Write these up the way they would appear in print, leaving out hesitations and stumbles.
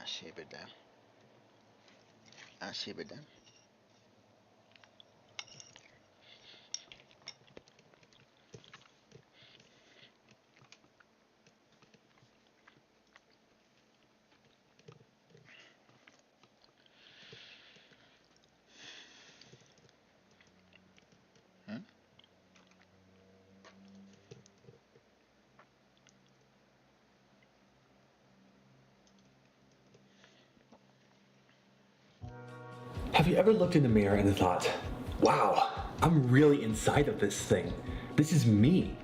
sí, es verdad. Sí, es verdad. ¿Mm? Have you ever looked in the mirror and thought, wow, I'm really inside of this thing. This is me.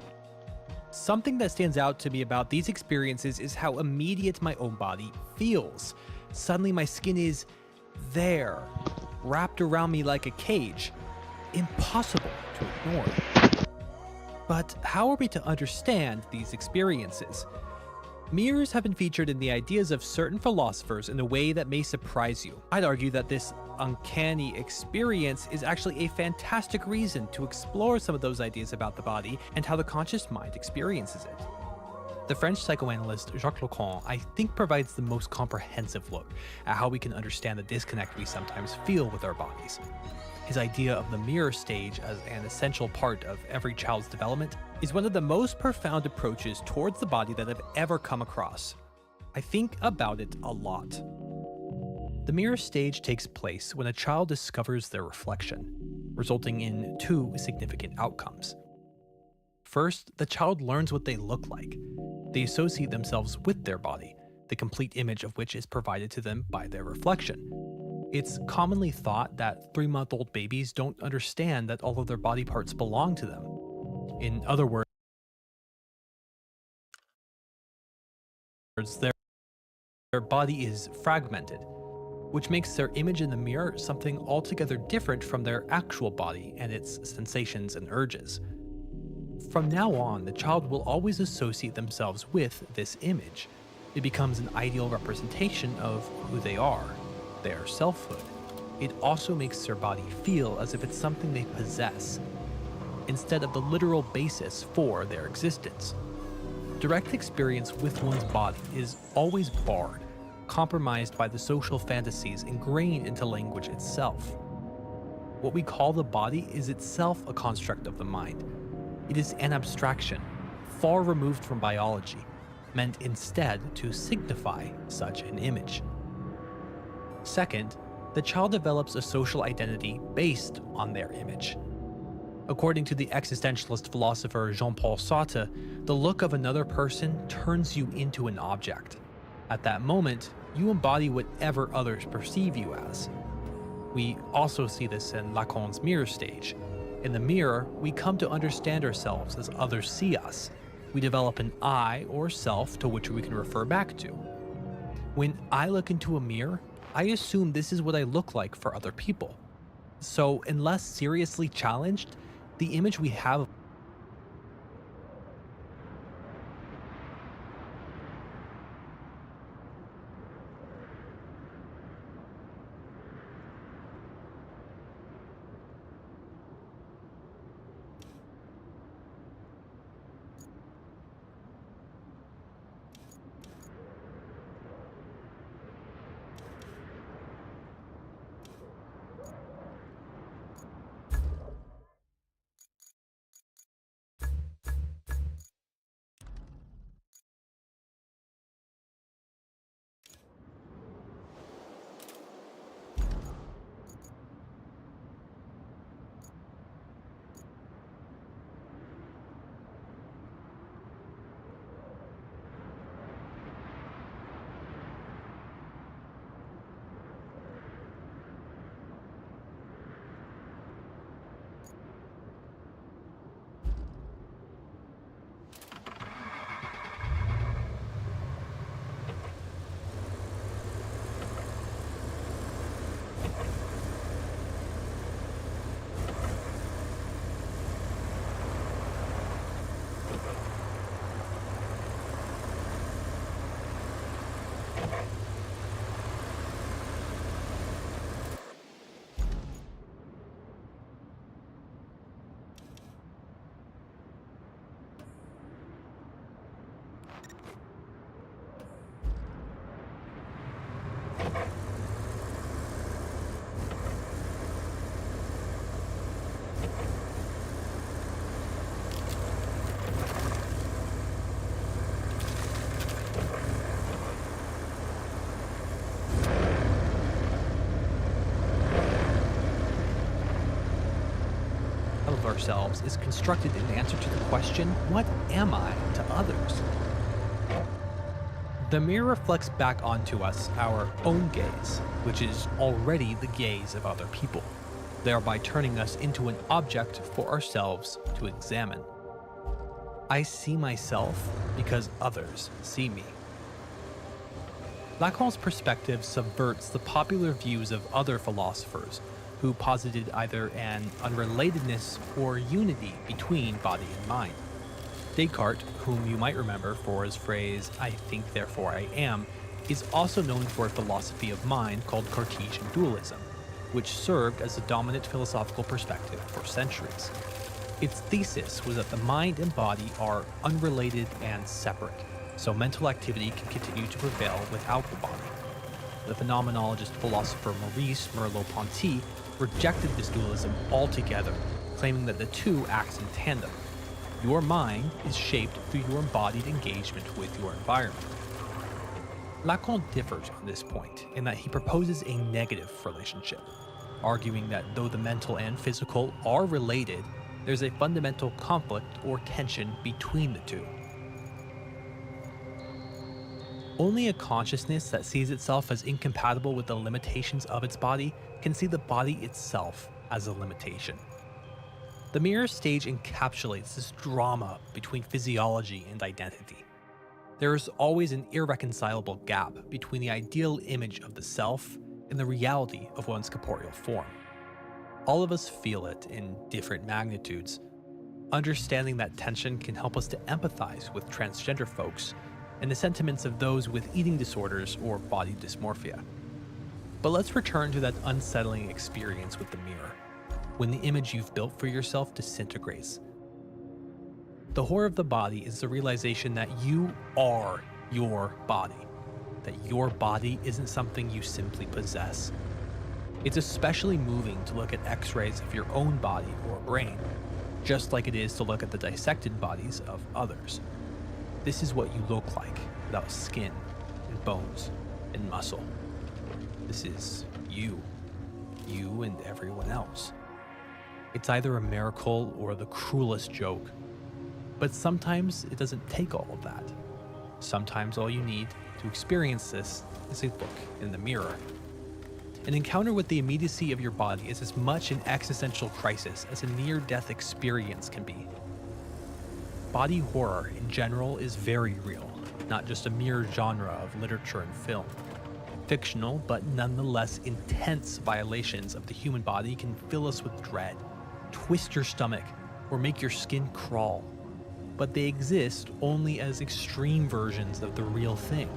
Something that stands out to me about these experiences is how immediate my own body feels. Suddenly my skin is there, wrapped around me like a cage. Impossible to ignore. But how are we to understand these experiences? Mirrors have been featured in the ideas of certain philosophers in a way that may surprise you. I'd argue that this uncanny experience is actually a fantastic reason to explore some of those ideas about the body and how the conscious mind experiences it. The French psychoanalyst Jacques Lacan, I think, provides the most comprehensive look at how we can understand the disconnect we sometimes feel with our bodies. His idea of the mirror stage as an essential part of every child's development is one of the most profound approaches towards the body that I've ever come across. I think about it a lot. The mirror stage takes place when a child discovers their reflection, resulting in two significant outcomes. First, the child learns what they look like. They associate themselves with their body, the complete image of which is provided to them by their reflection. It's commonly thought that 3-month-old babies don't understand that all of their body parts belong to them. In other words, their body is fragmented, which makes their image in the mirror something altogether different from their actual body and its sensations and urges. From now on, the child will always associate themselves with this image. It becomes an ideal representation of who they are, their selfhood. It also makes their body feel as if it's something they possess, instead of the literal basis for their existence. Direct experience with one's body is always barred, compromised by the social fantasies ingrained into language itself. What we call the body is itself a construct of the mind. It is an abstraction, far removed from biology, meant instead to signify such an image. Second, the child develops a social identity based on their image. According to the existentialist philosopher Jean-Paul Sartre, the look of another person turns you into an object. At that moment, you embody whatever others perceive you as. We also see this in Lacan's mirror stage. In the mirror, we come to understand ourselves as others see us. We develop an I or self to which we can refer back to. When I look into a mirror, I assume this is what I look like for other people. So, unless seriously challenged, the image we have ourselves is constructed in answer to the question, what am I to others? The mirror reflects back onto us our own gaze, which is already the gaze of other people, thereby turning us into an object for ourselves to examine. I see myself because others see me. Lacan's perspective subverts the popular views of other philosophers who posited either an unrelatedness or unity between body and mind. Descartes, whom you might remember for his phrase, "I think, therefore I am," is also known for a philosophy of mind called Cartesian dualism, which served as the dominant philosophical perspective for centuries. Its thesis was that the mind and body are unrelated and separate, so mental activity can continue to prevail without the body. The phenomenologist philosopher Maurice Merleau-Ponty rejected this dualism altogether, claiming that the two act in tandem. Your mind is shaped through your embodied engagement with your environment. Lacan differs on this point in that he proposes a negative relationship, arguing that though the mental and physical are related, there's a fundamental conflict or tension between the two. Only a consciousness that sees itself as incompatible with the limitations of its body can see the body itself as a limitation. The mirror stage encapsulates this drama between physiology and identity. There is always an irreconcilable gap between the ideal image of the self and the reality of one's corporeal form. All of us feel it in different magnitudes. Understanding that tension can help us to empathize with transgender folks and the sentiments of those with eating disorders or body dysmorphia. But let's return to that unsettling experience with the mirror, when the image you've built for yourself disintegrates. The horror of the body is the realization that you are your body, that your body isn't something you simply possess. It's especially moving to look at x-rays of your own body or brain, just like it is to look at the dissected bodies of others. This is what you look like without skin and bones and muscle. This is you and everyone else. It's either a miracle or the cruelest joke. But sometimes it doesn't take all of that. Sometimes all you need to experience this is a look in the mirror. An encounter with the immediacy of your body is as much an existential crisis as a near-death experience can be. Body horror in general is very real, not just a mere genre of literature and film. Fictional, but nonetheless intense violations of the human body can fill us with dread, twist your stomach, or make your skin crawl. But they exist only as extreme versions of the real thing.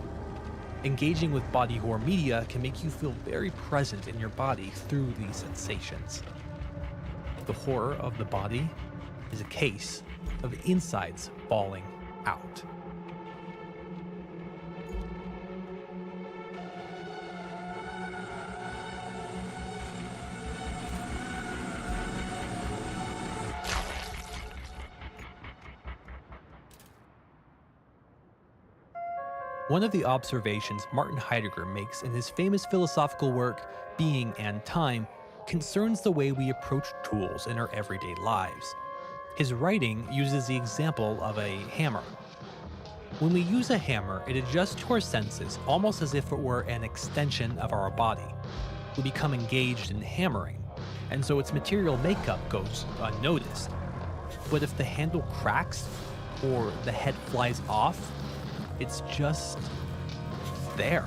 Engaging with body horror media can make you feel very present in your body through these sensations. The horror of the body is a case of insides falling out. One of the observations Martin Heidegger makes in his famous philosophical work, Being and Time, concerns the way we approach tools in our everyday lives. His writing uses the example of a hammer. When we use a hammer, it adjusts to our senses almost as if it were an extension of our body. We become engaged in hammering, and so its material makeup goes unnoticed. But if the handle cracks or the head flies off, it's just there.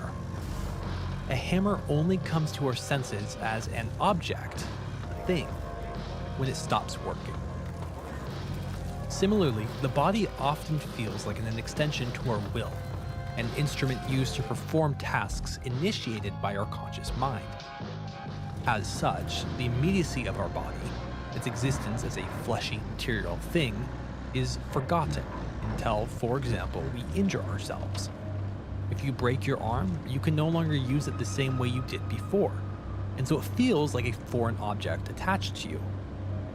A hammer only comes to our senses as an object, a thing, when it stops working. Similarly, the body often feels like an extension to our will, an instrument used to perform tasks initiated by our conscious mind. As such, the immediacy of our body, its existence as a fleshy material thing, is forgotten until, for example, we injure ourselves. If you break your arm, you can no longer use it the same way you did before, and so it feels like a foreign object attached to you,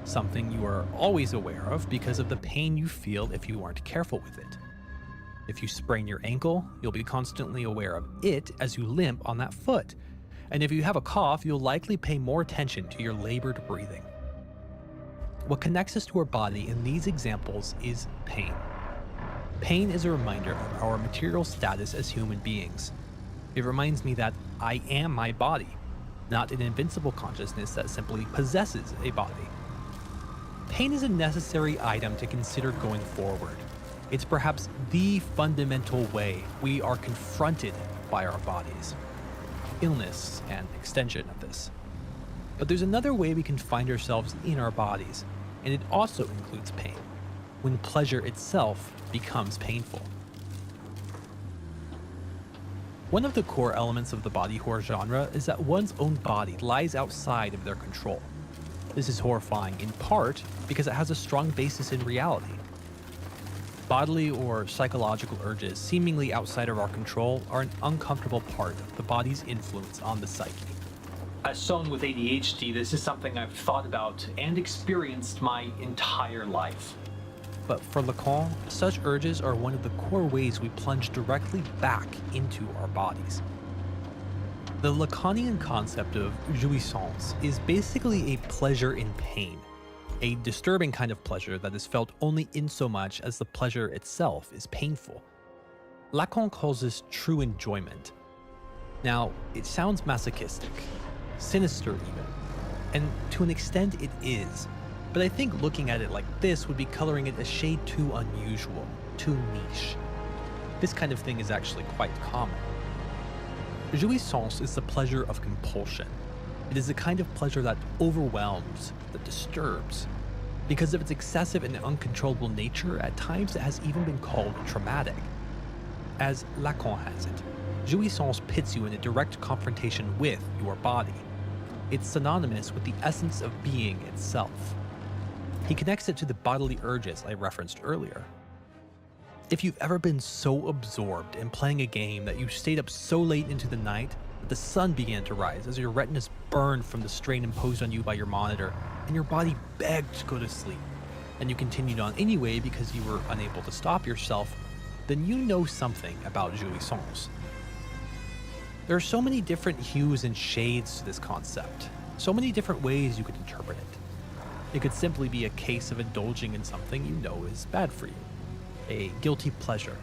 something you are always aware of because of the pain you feel if you aren't careful with it. If you sprain your ankle, you'll be constantly aware of it as you limp on that foot, and if you have a cough, you'll likely pay more attention to your labored breathing. What connects us to our body in these examples is pain. Pain is a reminder of our material status as human beings. It reminds me that I am my body, not an invincible consciousness that simply possesses a body. Pain is a necessary item to consider going forward. It's perhaps the fundamental way we are confronted by our bodies. Illness, an extension of this. But there's another way we can find ourselves in our bodies, and it also includes pain, when pleasure itself becomes painful. One of the core elements of the body horror genre is that one's own body lies outside of their control. This is horrifying in part because it has a strong basis in reality. Bodily or psychological urges seemingly outside of our control are an uncomfortable part of the body's influence on the psyche. As someone with ADHD, this is something I've thought about and experienced my entire life. But for Lacan, such urges are one of the core ways we plunge directly back into our bodies. The Lacanian concept of jouissance is basically a pleasure in pain, a disturbing kind of pleasure that is felt only insomuch as the pleasure itself is painful. Lacan calls this true enjoyment. Now, it sounds masochistic, sinister even, and to an extent it is, but I think looking at it like this would be coloring it a shade too unusual, too niche. This kind of thing is actually quite common. Jouissance is the pleasure of compulsion. It is the kind of pleasure that overwhelms, that disturbs. Because of its excessive and uncontrollable nature, at times it has even been called traumatic. As Lacan has it, jouissance pits you in a direct confrontation with your body. It's synonymous with the essence of being itself. He connects it to the bodily urges I referenced earlier. If you've ever been so absorbed in playing a game that you stayed up so late into the night that the sun began to rise as your retinas burned from the strain imposed on you by your monitor, and your body begged to go to sleep, and you continued on anyway because you were unable to stop yourself, then you know something about jouissance. There are so many different hues and shades to this concept, so many different ways you could interpret it. It could simply be a case of indulging in something you know is bad for you, a guilty pleasure.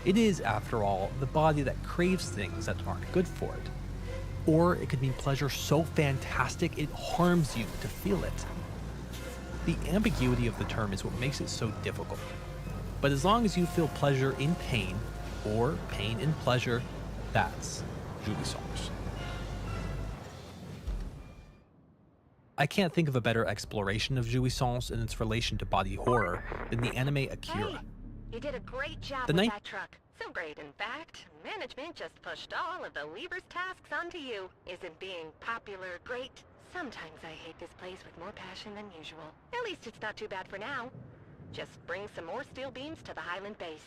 It is, after all, the body that craves things that aren't good for it. Or it could mean pleasure so fantastic it harms you to feel it. The ambiguity of the term is what makes it so difficult. But as long as you feel pleasure in pain, or pain in pleasure, that's jouissance. I can't think of a better exploration of jouissance and its relation to body horror than the anime Akira. Hey, you did a great job The with night- that truck. So great, in fact. Management just pushed all of the levers tasks onto you. Isn't being popular great? Sometimes I hate this place with more passion than usual. At least it's not too bad for now. Just bring some more steel beams to the Highland base.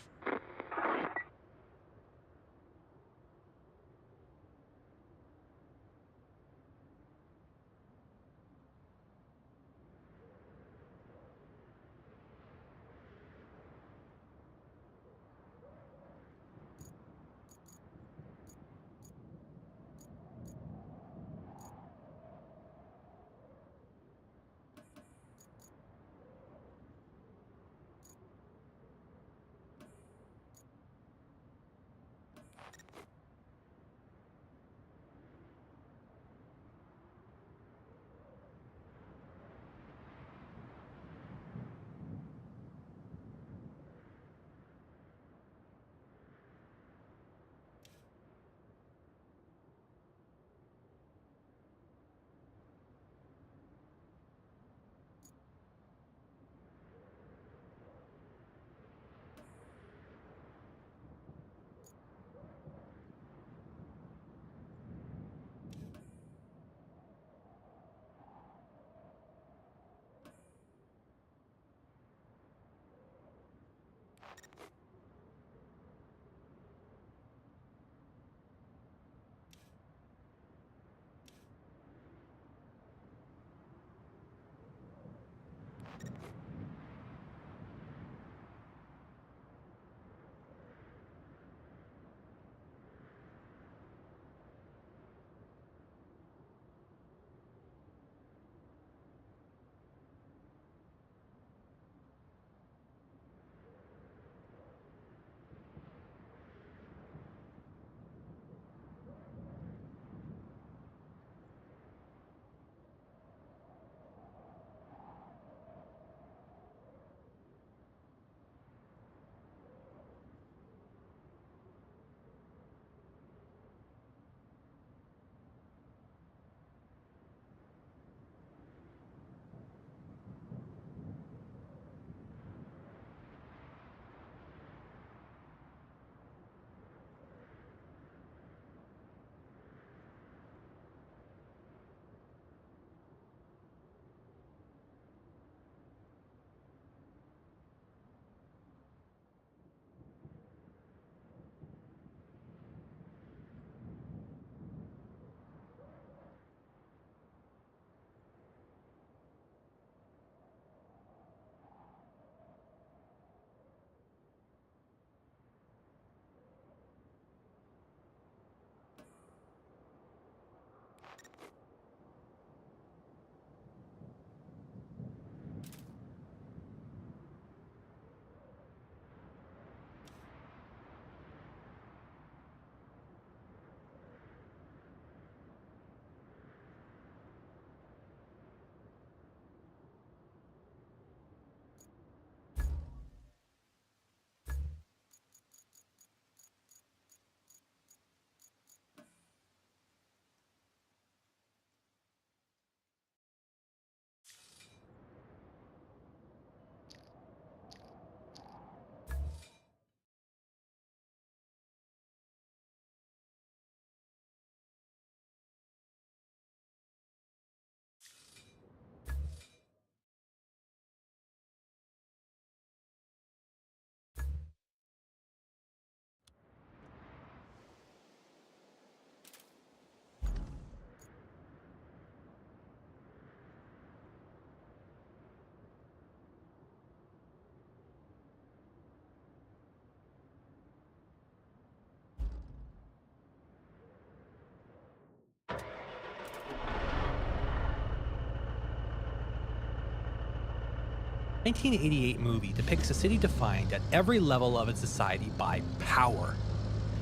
1988 movie depicts a city defined at every level of its society by power,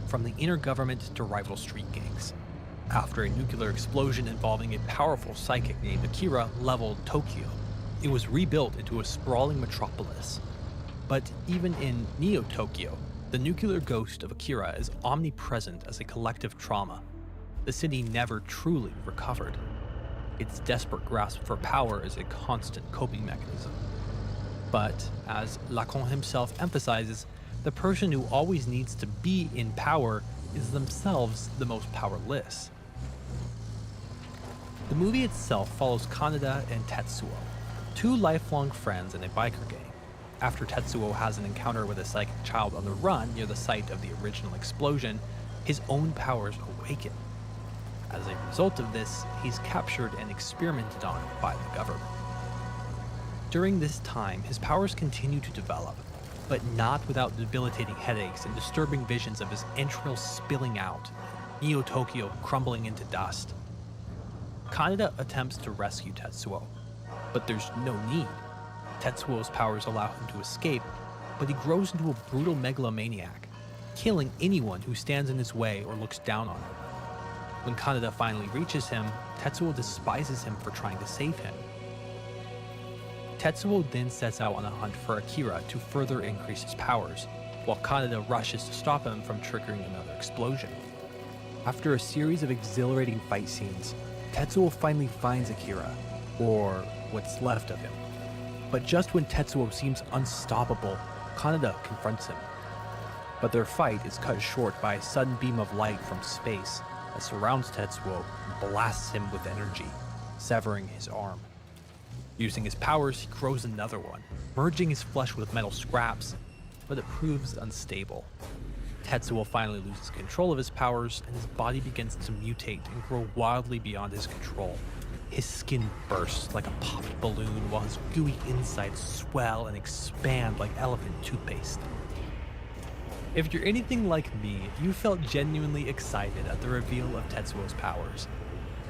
from the inner government to rival street gangs. After a nuclear explosion involving a powerful psychic named Akira leveled Tokyo, it was rebuilt into a sprawling metropolis. But even in Neo-Tokyo, the nuclear ghost of Akira is omnipresent as a collective trauma. The city never truly recovered. Its desperate grasp for power is a constant coping mechanism. But, as Lacan himself emphasizes, the person who always needs to be in power is themselves the most powerless. The movie itself follows Kaneda and Tetsuo, two lifelong friends in a biker gang. After Tetsuo has an encounter with a psychic child on the run near the site of the original explosion, his own powers awaken. As a result of this, he's captured and experimented on by the government. During this time, his powers continue to develop, but not without debilitating headaches and disturbing visions of his entrails spilling out, Neo-Tokyo crumbling into dust. Kaneda attempts to rescue Tetsuo, but there's no need. Tetsuo's powers allow him to escape, but he grows into a brutal megalomaniac, killing anyone who stands in his way or looks down on him. When Kaneda finally reaches him, Tetsuo despises him for trying to save him. Tetsuo then sets out on a hunt for Akira to further increase his powers, while Kaneda rushes to stop him from triggering another explosion. After a series of exhilarating fight scenes, Tetsuo finally finds Akira, or what's left of him. But just when Tetsuo seems unstoppable, Kaneda confronts him. But their fight is cut short by a sudden beam of light from space that surrounds Tetsuo and blasts him with energy, severing his arm. Using his powers, he grows another one, merging his flesh with metal scraps, but it proves unstable. Tetsuo finally loses control of his powers, and his body begins to mutate and grow wildly beyond his control. His skin bursts like a popped balloon, while his gooey insides swell and expand like elephant toothpaste. If you're anything like me, you felt genuinely excited at the reveal of Tetsuo's powers.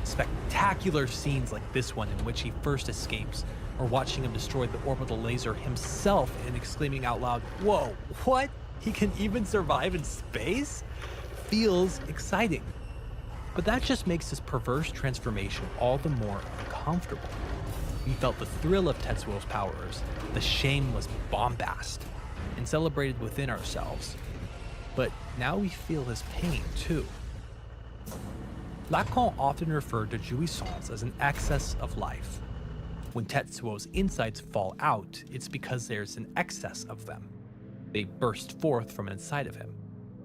Spectacular scenes like this one in which he first escapes, or watching him destroy the orbital laser himself and exclaiming out loud, "Whoa, what? He can even survive in space?" feels exciting. But that just makes his perverse transformation all the more uncomfortable. We felt the thrill of Tetsuo's powers, the shameless bombast, and celebrated within ourselves. But now we feel his pain too. Lacan often referred to jouissance as an excess of life. When Tetsuo's insides fall out, it's because there's an excess of them. They burst forth from inside of him.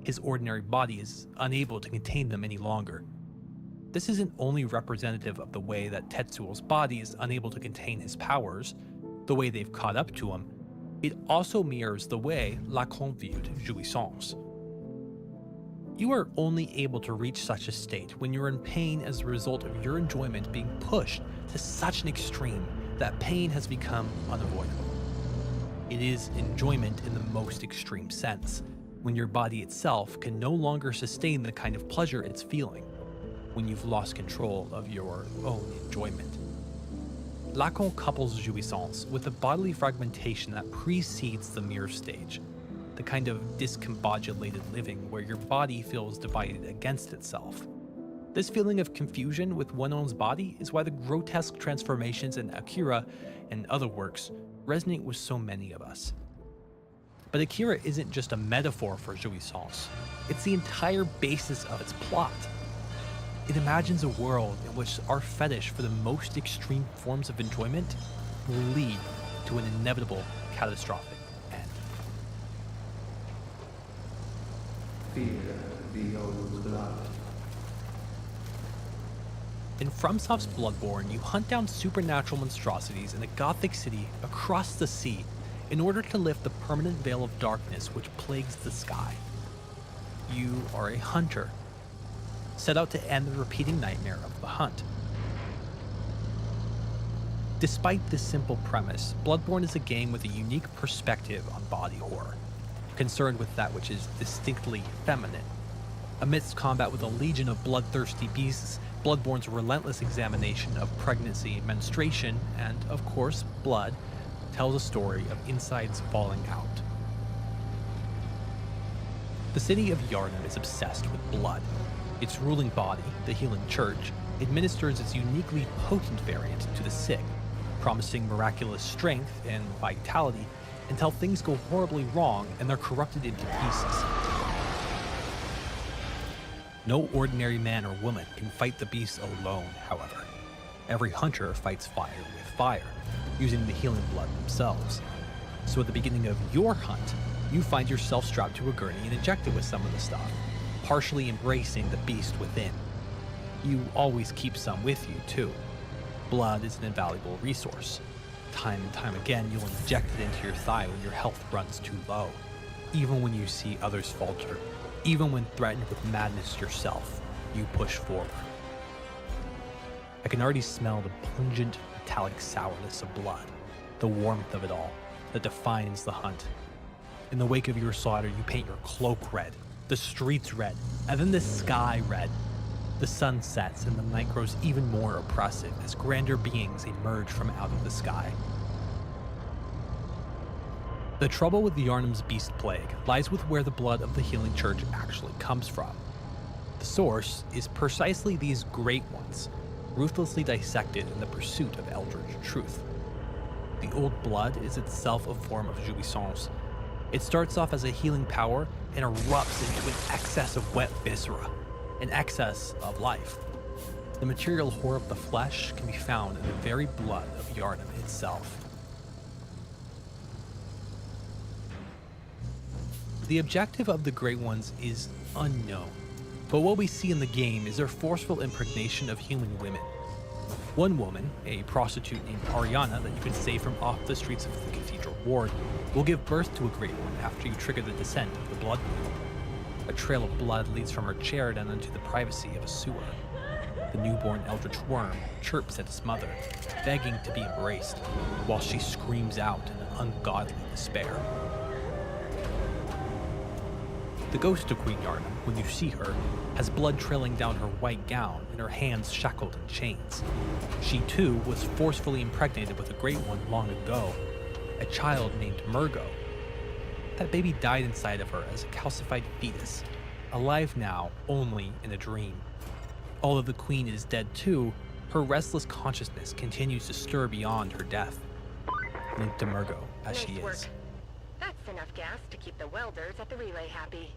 His ordinary body is unable to contain them any longer. This isn't only representative of the way that Tetsuo's body is unable to contain his powers, the way they've caught up to him, it also mirrors the way Lacan viewed jouissance. You are only able to reach such a state when you're in pain as a result of your enjoyment being pushed to such an extreme that pain has become unavoidable. It is enjoyment in the most extreme sense, when your body itself can no longer sustain the kind of pleasure it's feeling, when you've lost control of your own enjoyment. Lacan couples jouissance with the bodily fragmentation that precedes the mirror stage, the kind of discombobulated living where your body feels divided against itself. This feeling of confusion with one's own body is why the grotesque transformations in Akira and other works resonate with so many of us. But Akira isn't just a metaphor for jouissance, it's the entire basis of its plot. It imagines a world in which our fetish for the most extreme forms of enjoyment will lead to an inevitable catastrophic end. Fear the old blood. In FromSoft's Bloodborne, you hunt down supernatural monstrosities in a gothic city across the sea in order to lift the permanent veil of darkness which plagues the sky. You are a hunter, set out to end the repeating nightmare of the hunt. Despite this simple premise, Bloodborne is a game with a unique perspective on body horror, concerned with that which is distinctly feminine. Amidst combat with a legion of bloodthirsty beasts, Bloodborne's relentless examination of pregnancy, menstruation, and, of course, blood tells a story of insides falling out. The city of Yharnam is obsessed with blood. Its ruling body, the Healing Church, administers its uniquely potent variant to the sick, promising miraculous strength and vitality until things go horribly wrong and they're corrupted into pieces. No ordinary man or woman can fight the beast alone, however. Every hunter fights fire with fire, using the healing blood themselves. So at the beginning of your hunt, you find yourself strapped to a gurney and injected with some of the stuff, partially embracing the beast within. You always keep some with you, too. Blood is an invaluable resource. Time and time again, you'll inject it into your thigh when your health runs too low. Even when you see others falter, even when threatened with madness yourself, you push forward. I can already smell the pungent, metallic sourness of blood, the warmth of it all that defines the hunt. In the wake of your slaughter, you paint your cloak red, the streets red, and then the sky red. The sun sets and the night grows even more oppressive as grander beings emerge from out of the sky. The trouble with Yharnam's beast plague lies with where the blood of the Healing Church actually comes from. The source is precisely these Great Ones, ruthlessly dissected in the pursuit of eldritch truth. The old blood is itself a form of jouissance. It starts off as a healing power and erupts into an excess of wet viscera, an excess of life. The material horror of the flesh can be found in the very blood of Yharnam itself. The objective of the Great Ones is unknown, but what we see in the game is their forceful impregnation of human women. One woman, a prostitute named Ariana that you can save from off the streets of the Cathedral Ward, will give birth to a Great One after you trigger the descent of the Blood Wheel. A trail of blood leads from her chair down into the privacy of a sewer. The newborn eldritch worm chirps at its mother, begging to be embraced, while she screams out in ungodly despair. The ghost of Queen Yharnam, when you see her, has blood trailing down her white gown and her hands shackled in chains. She too was forcefully impregnated with a Great One long ago, a child named Murgo. That baby died inside of her as a calcified fetus, alive now only in a dream. Although the Queen is dead too, her restless consciousness continues to stir beyond her death, linked to Murgo as she Nice work. is. That's enough gas to keep the welders at the relay happy.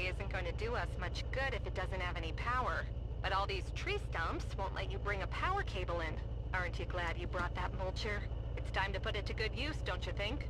Isn't going to do us much good if it doesn't have any power. But all these tree stumps won't let you bring a power cable in. Aren't you glad you brought that mulcher? It's time to put it to good use, don't you think?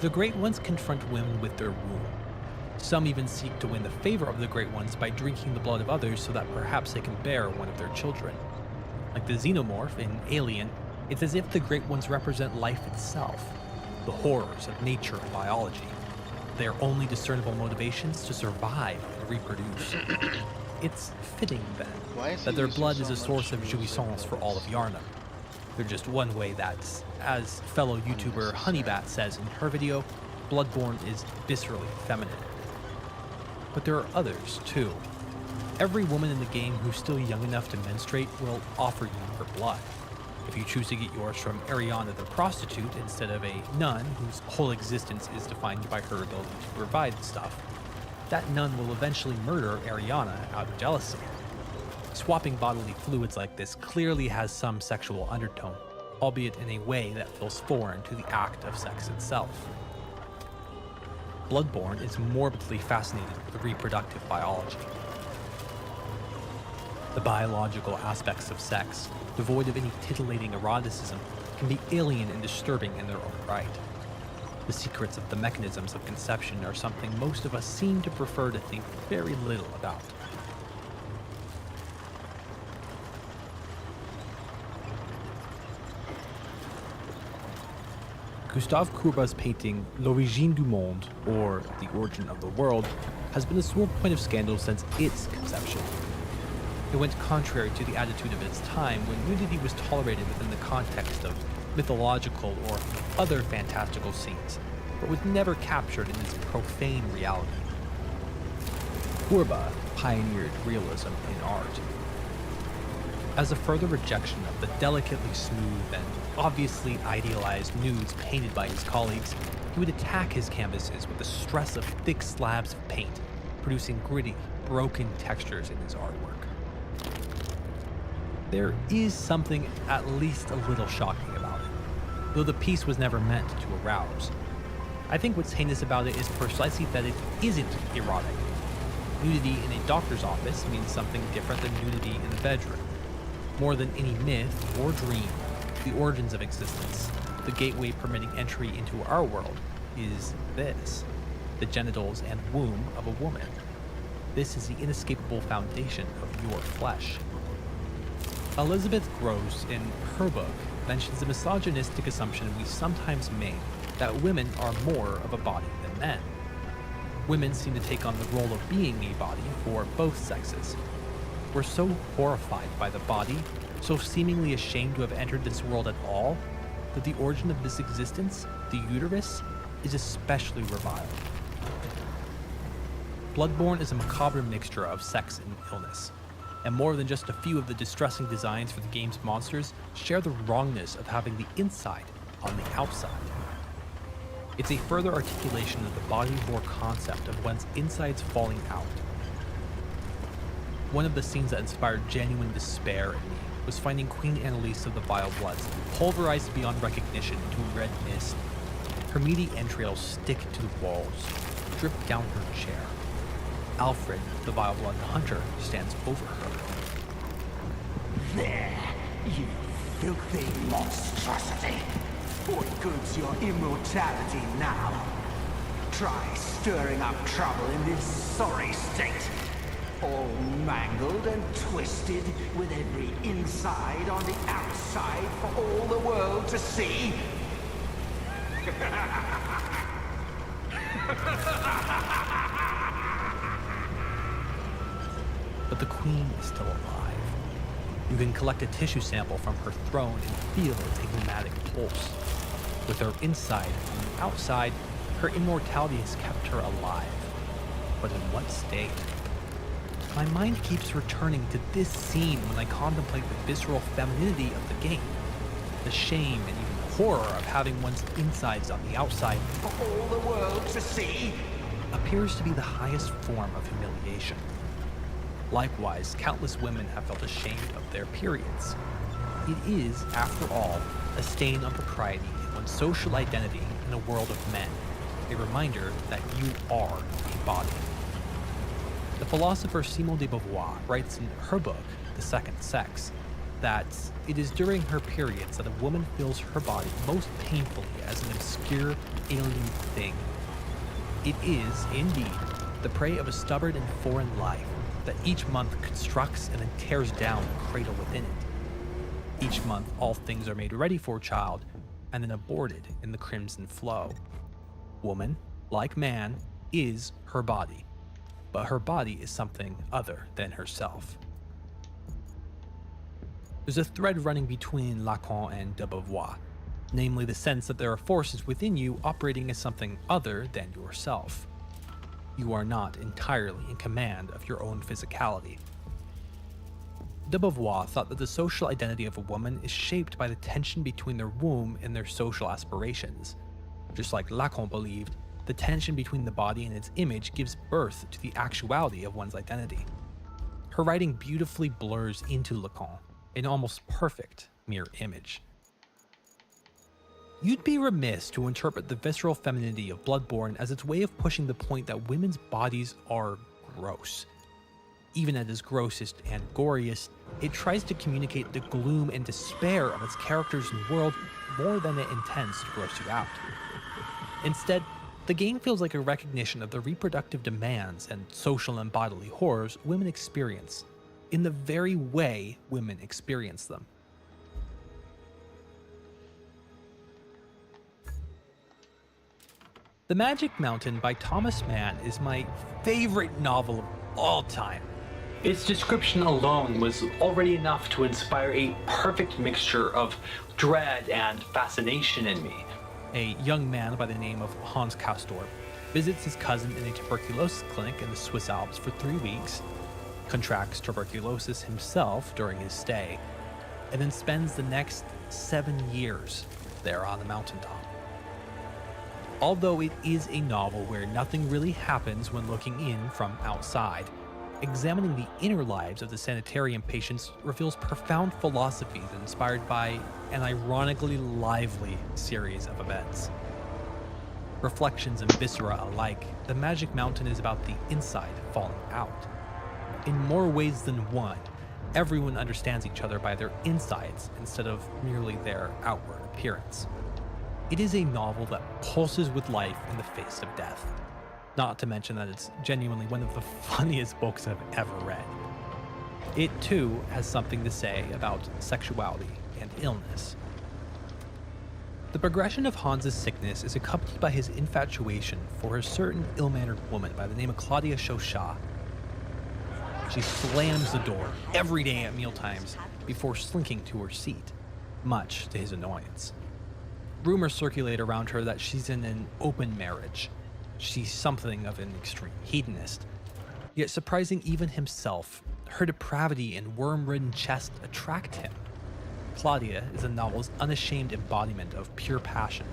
The Great Ones confront women with their womb. Some even seek to win the favor of the Great Ones by drinking the blood of others so that perhaps they can bear one of their children. Like the xenomorph in Alien, it's as if the Great Ones represent life itself, the horrors of nature and biology. Their only discernible motivations to survive and reproduce. It's fitting, then, that their blood is a source of jouissance for all of Yarnum. They're just one way that, as fellow YouTuber Honeybat says in her video, Bloodborne is viscerally feminine. But there are others, too. Every woman in the game who's still young enough to menstruate will offer you her blood. If you choose to get yours from Ariana the prostitute instead of a nun whose whole existence is defined by her ability to provide stuff, that nun will eventually murder Ariana out of jealousy. Swapping bodily fluids like this clearly has some sexual undertone, albeit in a way that feels foreign to the act of sex itself. Bloodborne is morbidly fascinated with reproductive biology. The biological aspects of sex, devoid of any titillating eroticism, can be alien and disturbing in their own right. The secrets of the mechanisms of conception are something most of us seem to prefer to think very little about. Gustave Courba's painting L'Origine du Monde, or The Origin of the World, has been a sore point of scandal since its conception. It went contrary to the attitude of its time when nudity was tolerated within the context of mythological or other fantastical scenes, but was never captured in its profane reality. Courba pioneered realism in art. As a further rejection of the delicately smooth and obviously idealized nudes painted by his colleagues, he would attack his canvases with the stress of thick slabs of paint, producing gritty, broken textures in his artwork. There is something at least a little shocking about it, though the piece was never meant to arouse. I think what's heinous about it is precisely that it isn't erotic. Nudity in a doctor's office means something different than nudity in the bedroom. More than any myth or dream, the origins of existence, the gateway permitting entry into our world, is this: the genitals and womb of a woman. This is the inescapable foundation of your flesh. Elizabeth Gross, in her book, mentions a misogynistic assumption we sometimes make that women are more of a body than men. Women seem to take on the role of being a body for both sexes. We're so horrified by the body, so seemingly ashamed to have entered this world at all, that the origin of this existence, the uterus, is especially reviled. Bloodborne is a macabre mixture of sex and illness, and more than just a few of the distressing designs for the game's monsters share the wrongness of having the inside on the outside. It's a further articulation of the body horror concept of one's insides falling out. One of the scenes that inspired genuine despair in me was finding Queen Annalise of the Vile Bloods pulverized beyond recognition into red mist. Her meaty entrails stick to the walls, drip down her chair. Alfred, the Vile Blood Hunter, stands over her. There, you filthy monstrosity! What good's your immortality now? Try stirring up trouble in this sorry state. All mangled and twisted, with every inside on the outside for all the world to see. But the Queen is still alive. You can collect a tissue sample from her throne and feel its pneumatic pulse. With her inside and outside, her immortality has kept her alive. But in what state? My mind keeps returning to this scene when I contemplate the visceral femininity of the game. The shame and even horror of having one's insides on the outside For all the world to see. appears to be the highest form of humiliation. Likewise, countless women have felt ashamed of their periods. It is, after all, a stain on propriety in one's social identity in a world of men, a reminder that you are a body. The philosopher Simone de Beauvoir writes in her book, The Second Sex, that it is during her periods that a woman feels her body most painfully as an obscure, alien thing. It is, indeed, the prey of a stubborn and foreign life that each month constructs and then tears down the cradle within it. Each month, all things are made ready for a child and then aborted in the crimson flow. Woman, like man, is her body, but her body is something other than herself. There's a thread running between Lacan and de Beauvoir, namely the sense that there are forces within you operating as something other than yourself. You are not entirely in command of your own physicality. De Beauvoir thought that the social identity of a woman is shaped by the tension between their womb and their social aspirations. Just like Lacan believed, the tension between the body and its image gives birth to the actuality of one's identity. Her writing beautifully blurs into Lacan, an almost perfect mirror image. You'd be remiss to interpret the visceral femininity of Bloodborne as its way of pushing the point that women's bodies are gross. Even at its grossest and goriest, it tries to communicate the gloom and despair of its characters and world more than it intends to gross you out. Instead, the game feels like a recognition of the reproductive demands and social and bodily horrors women experience, in the very way women experience them. The Magic Mountain by Thomas Mann is my favorite novel of all time. Its description alone was already enough to inspire a perfect mixture of dread and fascination in me. A young man by the name of Hans Castor visits his cousin in a tuberculosis clinic in the Swiss Alps for 3 weeks, contracts tuberculosis himself during his stay, and then spends the next 7 years there on the mountaintop. Although it is a novel where nothing really happens when looking in from outside, examining the inner lives of the sanitarium patients reveals profound philosophies inspired by an ironically lively series of events. Reflections and viscera alike, The Magic Mountain is about the inside falling out. In more ways than one, everyone understands each other by their insides instead of merely their outward appearance. It is a novel that pulses with life in the face of death. Not to mention that it's genuinely one of the funniest books I've ever read. It too has something to say about sexuality and illness. The progression of Hans's sickness is accompanied by his infatuation for a certain ill-mannered woman by the name of Claudia Chauchat. She slams the door every day at mealtimes before slinking to her seat, much to his annoyance. Rumors circulate around her that she's in an open marriage. She's something of an extreme hedonist. Yet surprising even himself, her depravity and worm-ridden chest attract him. Claudia is the novel's unashamed embodiment of pure passion,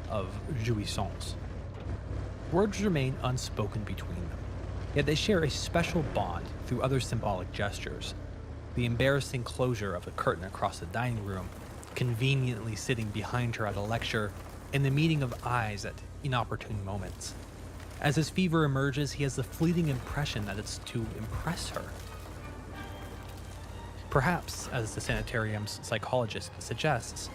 of jouissance. Words remain unspoken between them, yet they share a special bond through other symbolic gestures. The embarrassing closure of the curtain across the dining room, conveniently sitting behind her at a lecture, and the meeting of eyes at inopportune moments. As his fever emerges, he has the fleeting impression that it's to impress her. Perhaps, as the sanitarium's psychologist suggests,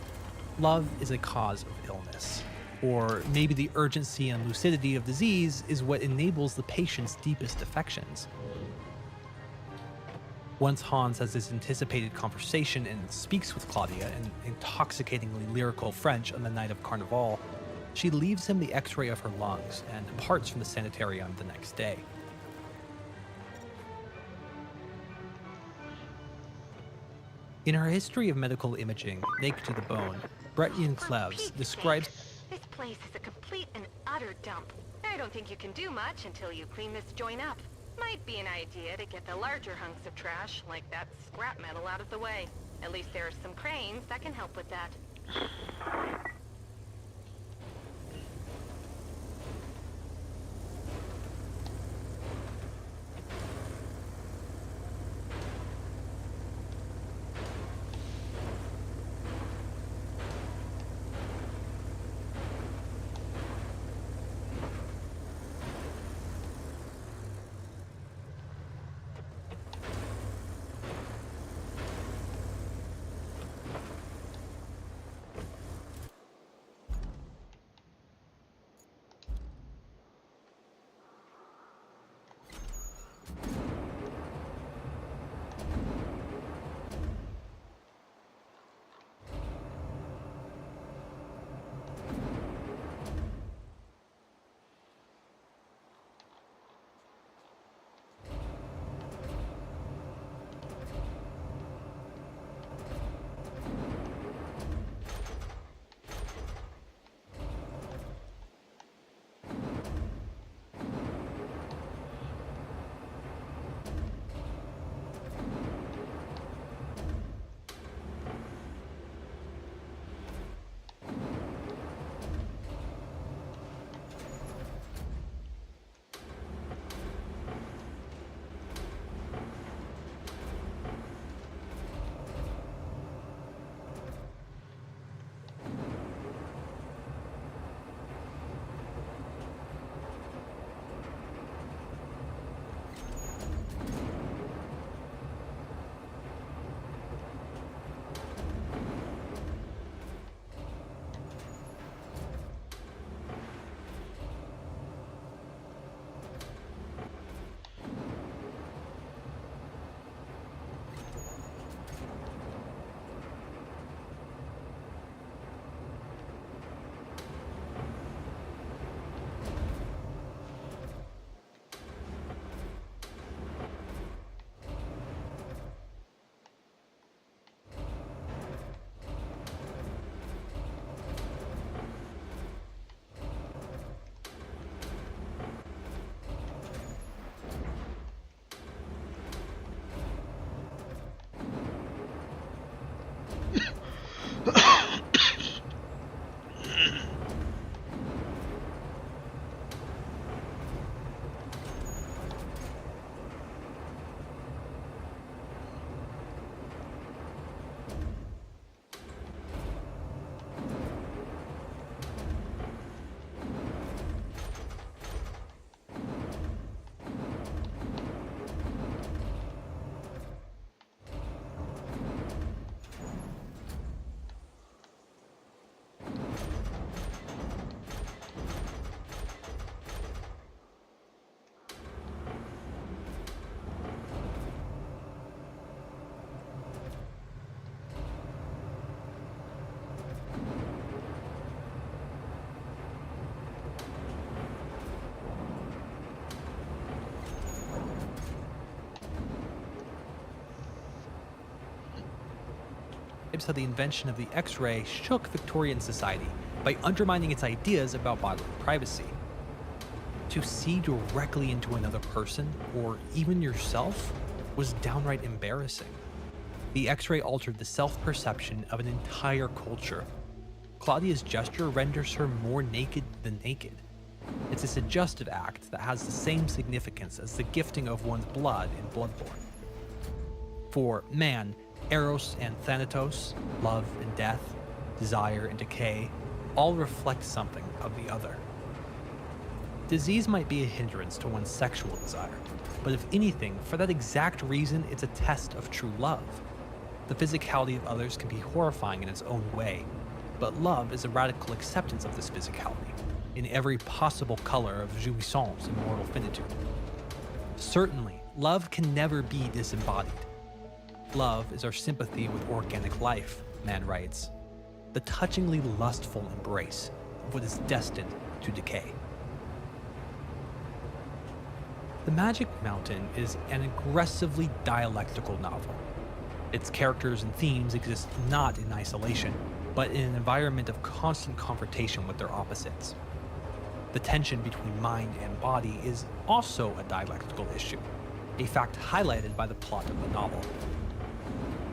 love is a cause of illness. Or maybe the urgency and lucidity of disease is what enables the patient's deepest affections. Once Hans has his anticipated conversation and speaks with Claudia in intoxicatingly lyrical French on the night of Carnival, she leaves him the x-ray of her lungs and departs from the sanitarium the next day. In her history of medical imaging, Naked to the Bone, Bretien Cleves describes... This place is a complete and utter dump. I don't think you can do much until you clean this joint up. Might be an idea to get the larger hunks of trash, like that scrap metal, out of the way. At least there are some cranes that can help with that. how the invention of the X-ray shook Victorian society by undermining its ideas about bodily privacy. To see directly into another person, or even yourself, was downright embarrassing. The X-ray altered the self-perception of an entire culture. Claudia's gesture renders her more naked than naked. It's a suggestive act that has the same significance as the gifting of one's blood in Bloodborne. For man, Eros and Thanatos, love and death, desire and decay, all reflect something of the other. Disease might be a hindrance to one's sexual desire, but if anything, for that exact reason, it's a test of true love. The physicality of others can be horrifying in its own way, but love is a radical acceptance of this physicality, in every possible color of jouissance and mortal finitude. Certainly, love can never be disembodied. Love is our sympathy with organic life, man writes, the touchingly lustful embrace of what is destined to decay. The Magic Mountain is an aggressively dialectical novel. Its characters and themes exist not in isolation, but in an environment of constant confrontation with their opposites. The tension between mind and body is also a dialectical issue, a fact highlighted by the plot of the novel.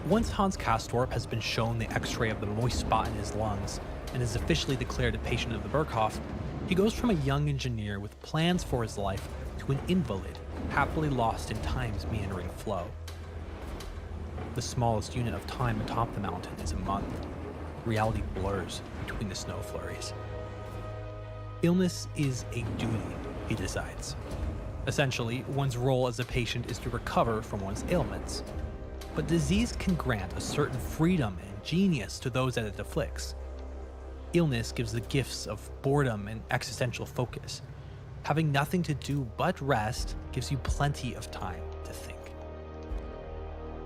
Once Hans Castorp has been shown the X-ray of the moist spot in his lungs and is officially declared a patient of the Berghoff, he goes from a young engineer with plans for his life to an invalid, happily lost in time's meandering flow. The smallest unit of time atop the mountain is a month. Reality blurs between the snow flurries. Illness is a duty, he decides. Essentially, one's role as a patient is to recover from one's ailments. But disease can grant a certain freedom and genius to those that it afflicts. Illness gives the gifts of boredom and existential focus. Having nothing to do but rest gives you plenty of time to think.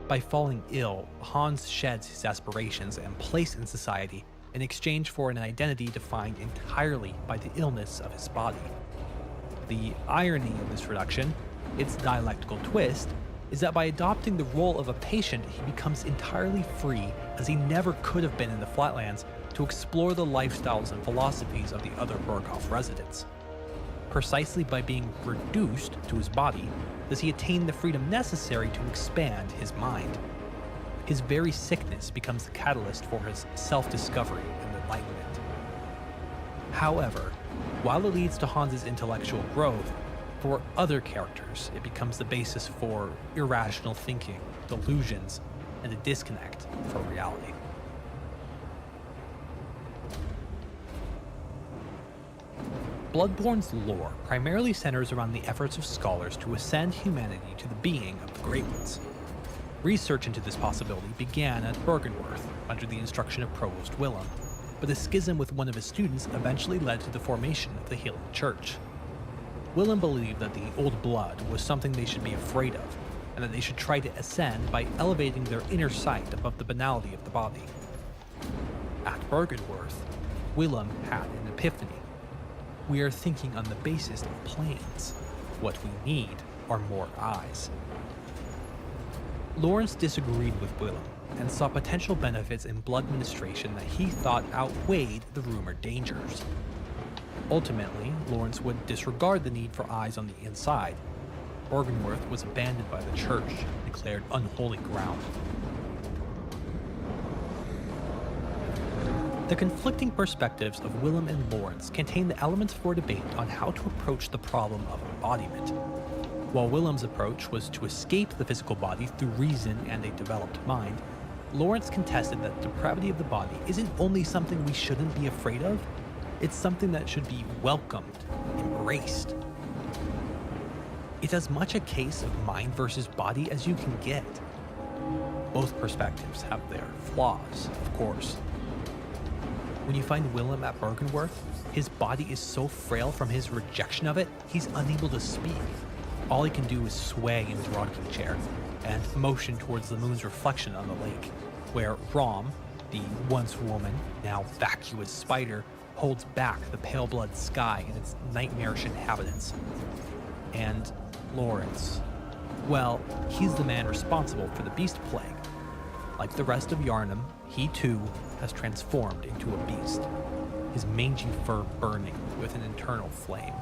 By falling ill, Hans sheds his aspirations and place in society in exchange for an identity defined entirely by the illness of his body. The irony of this reduction, its dialectical twist, is that by adopting the role of a patient, he becomes entirely free, as he never could have been in the Flatlands, to explore the lifestyles and philosophies of the other Berghoff residents. Precisely by being reduced to his body, does he attain the freedom necessary to expand his mind. His very sickness becomes the catalyst for his self-discovery and enlightenment. However, while it leads to Hans's intellectual growth, for other characters, it becomes the basis for irrational thinking, delusions, and a disconnect from reality. Bloodborne's lore primarily centers around the efforts of scholars to ascend humanity to the being of the Great Ones. Research into this possibility began at Byrgenwerth under the instruction of Provost Willem, but a schism with one of his students eventually led to the formation of the Healing Church. Willem believed that the Old Blood was something they should be afraid of, and that they should try to ascend by elevating their inner sight above the banality of the body. At Byrgenwerth, Willem had an epiphany. We are thinking on the basis of plans. What we need are more eyes. Lawrence disagreed with Willem and saw potential benefits in blood administration that he thought outweighed the rumored dangers. Ultimately, Lawrence would disregard the need for eyes on the inside. Byrgenwerth was abandoned by the church, declared unholy ground. The conflicting perspectives of Willem and Lawrence contain the elements for debate on how to approach the problem of embodiment. While Willem's approach was to escape the physical body through reason and a developed mind, Lawrence contested that depravity of the body isn't only something we shouldn't be afraid of, it's something that should be welcomed, embraced. It's as much a case of mind versus body as you can get. Both perspectives have their flaws, of course. When you find Willem at Byrgenwerth, his body is so frail from his rejection of it, he's unable to speak. All he can do is sway in his rocking chair and motion towards the moon's reflection on the lake, where Rom, the once woman, now vacuous spider, holds back the pale blood sky and its nightmarish inhabitants. And Lawrence, well, he's the man responsible for the beast plague. Like the rest of Yharnam, he too has transformed into a beast, his mangy fur burning with an internal flame.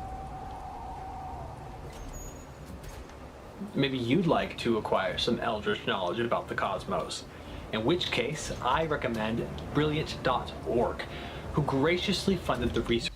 Maybe you'd like to acquire some eldritch knowledge about the cosmos, in which case I recommend Brilliant.org, who graciously funded the research.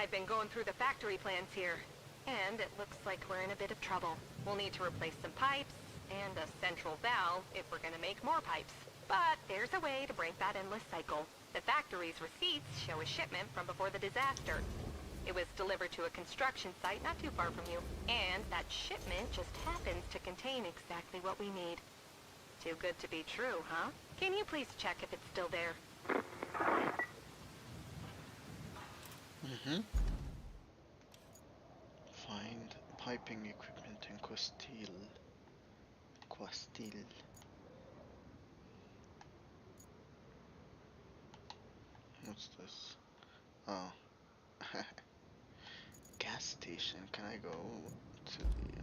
I've been going through the factory plans here, and it looks like we're in a bit of trouble. We'll need to replace some pipes and a central valve if we're gonna make more pipes. But there's a way to break that endless cycle. The factory's receipts show a shipment from before the disaster. It was delivered to a construction site not too far from you, and that shipment just happens to contain exactly what we need. Too good to be true, huh? Can you please check if it's still there? Find piping equipment in Castile. What's this? Oh. Gas station. Can I go to the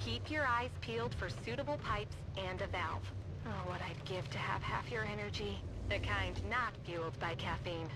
Keep your eyes peeled for suitable pipes and a valve. Oh, what I'd give to have half your energy. The kind not fueled by caffeine.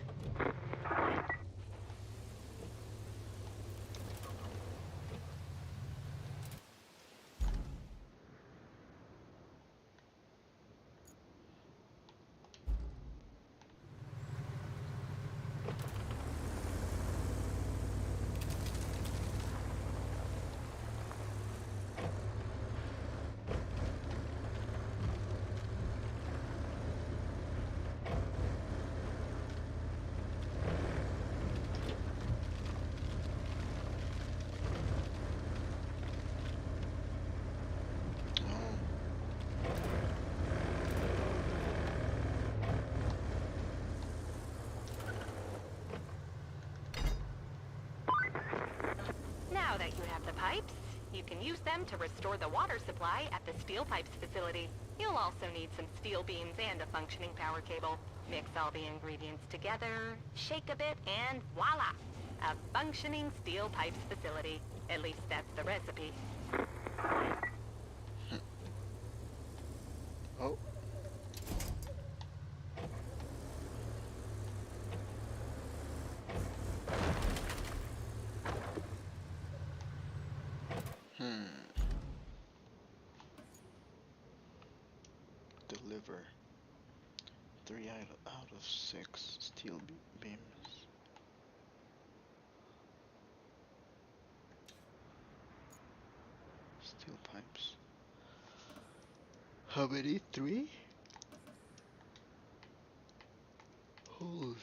Now that you have the pipes, you can use them to restore the water supply at the steel pipes facility. You'll also need some steel beams and a functioning power cable. Mix all the ingredients together, shake a bit, and voila! A functioning steel pipes facility. At least that's the recipe. Oh. Deliver 3 out of 6 steel beams. Steel pipes. How many? 3? Holy.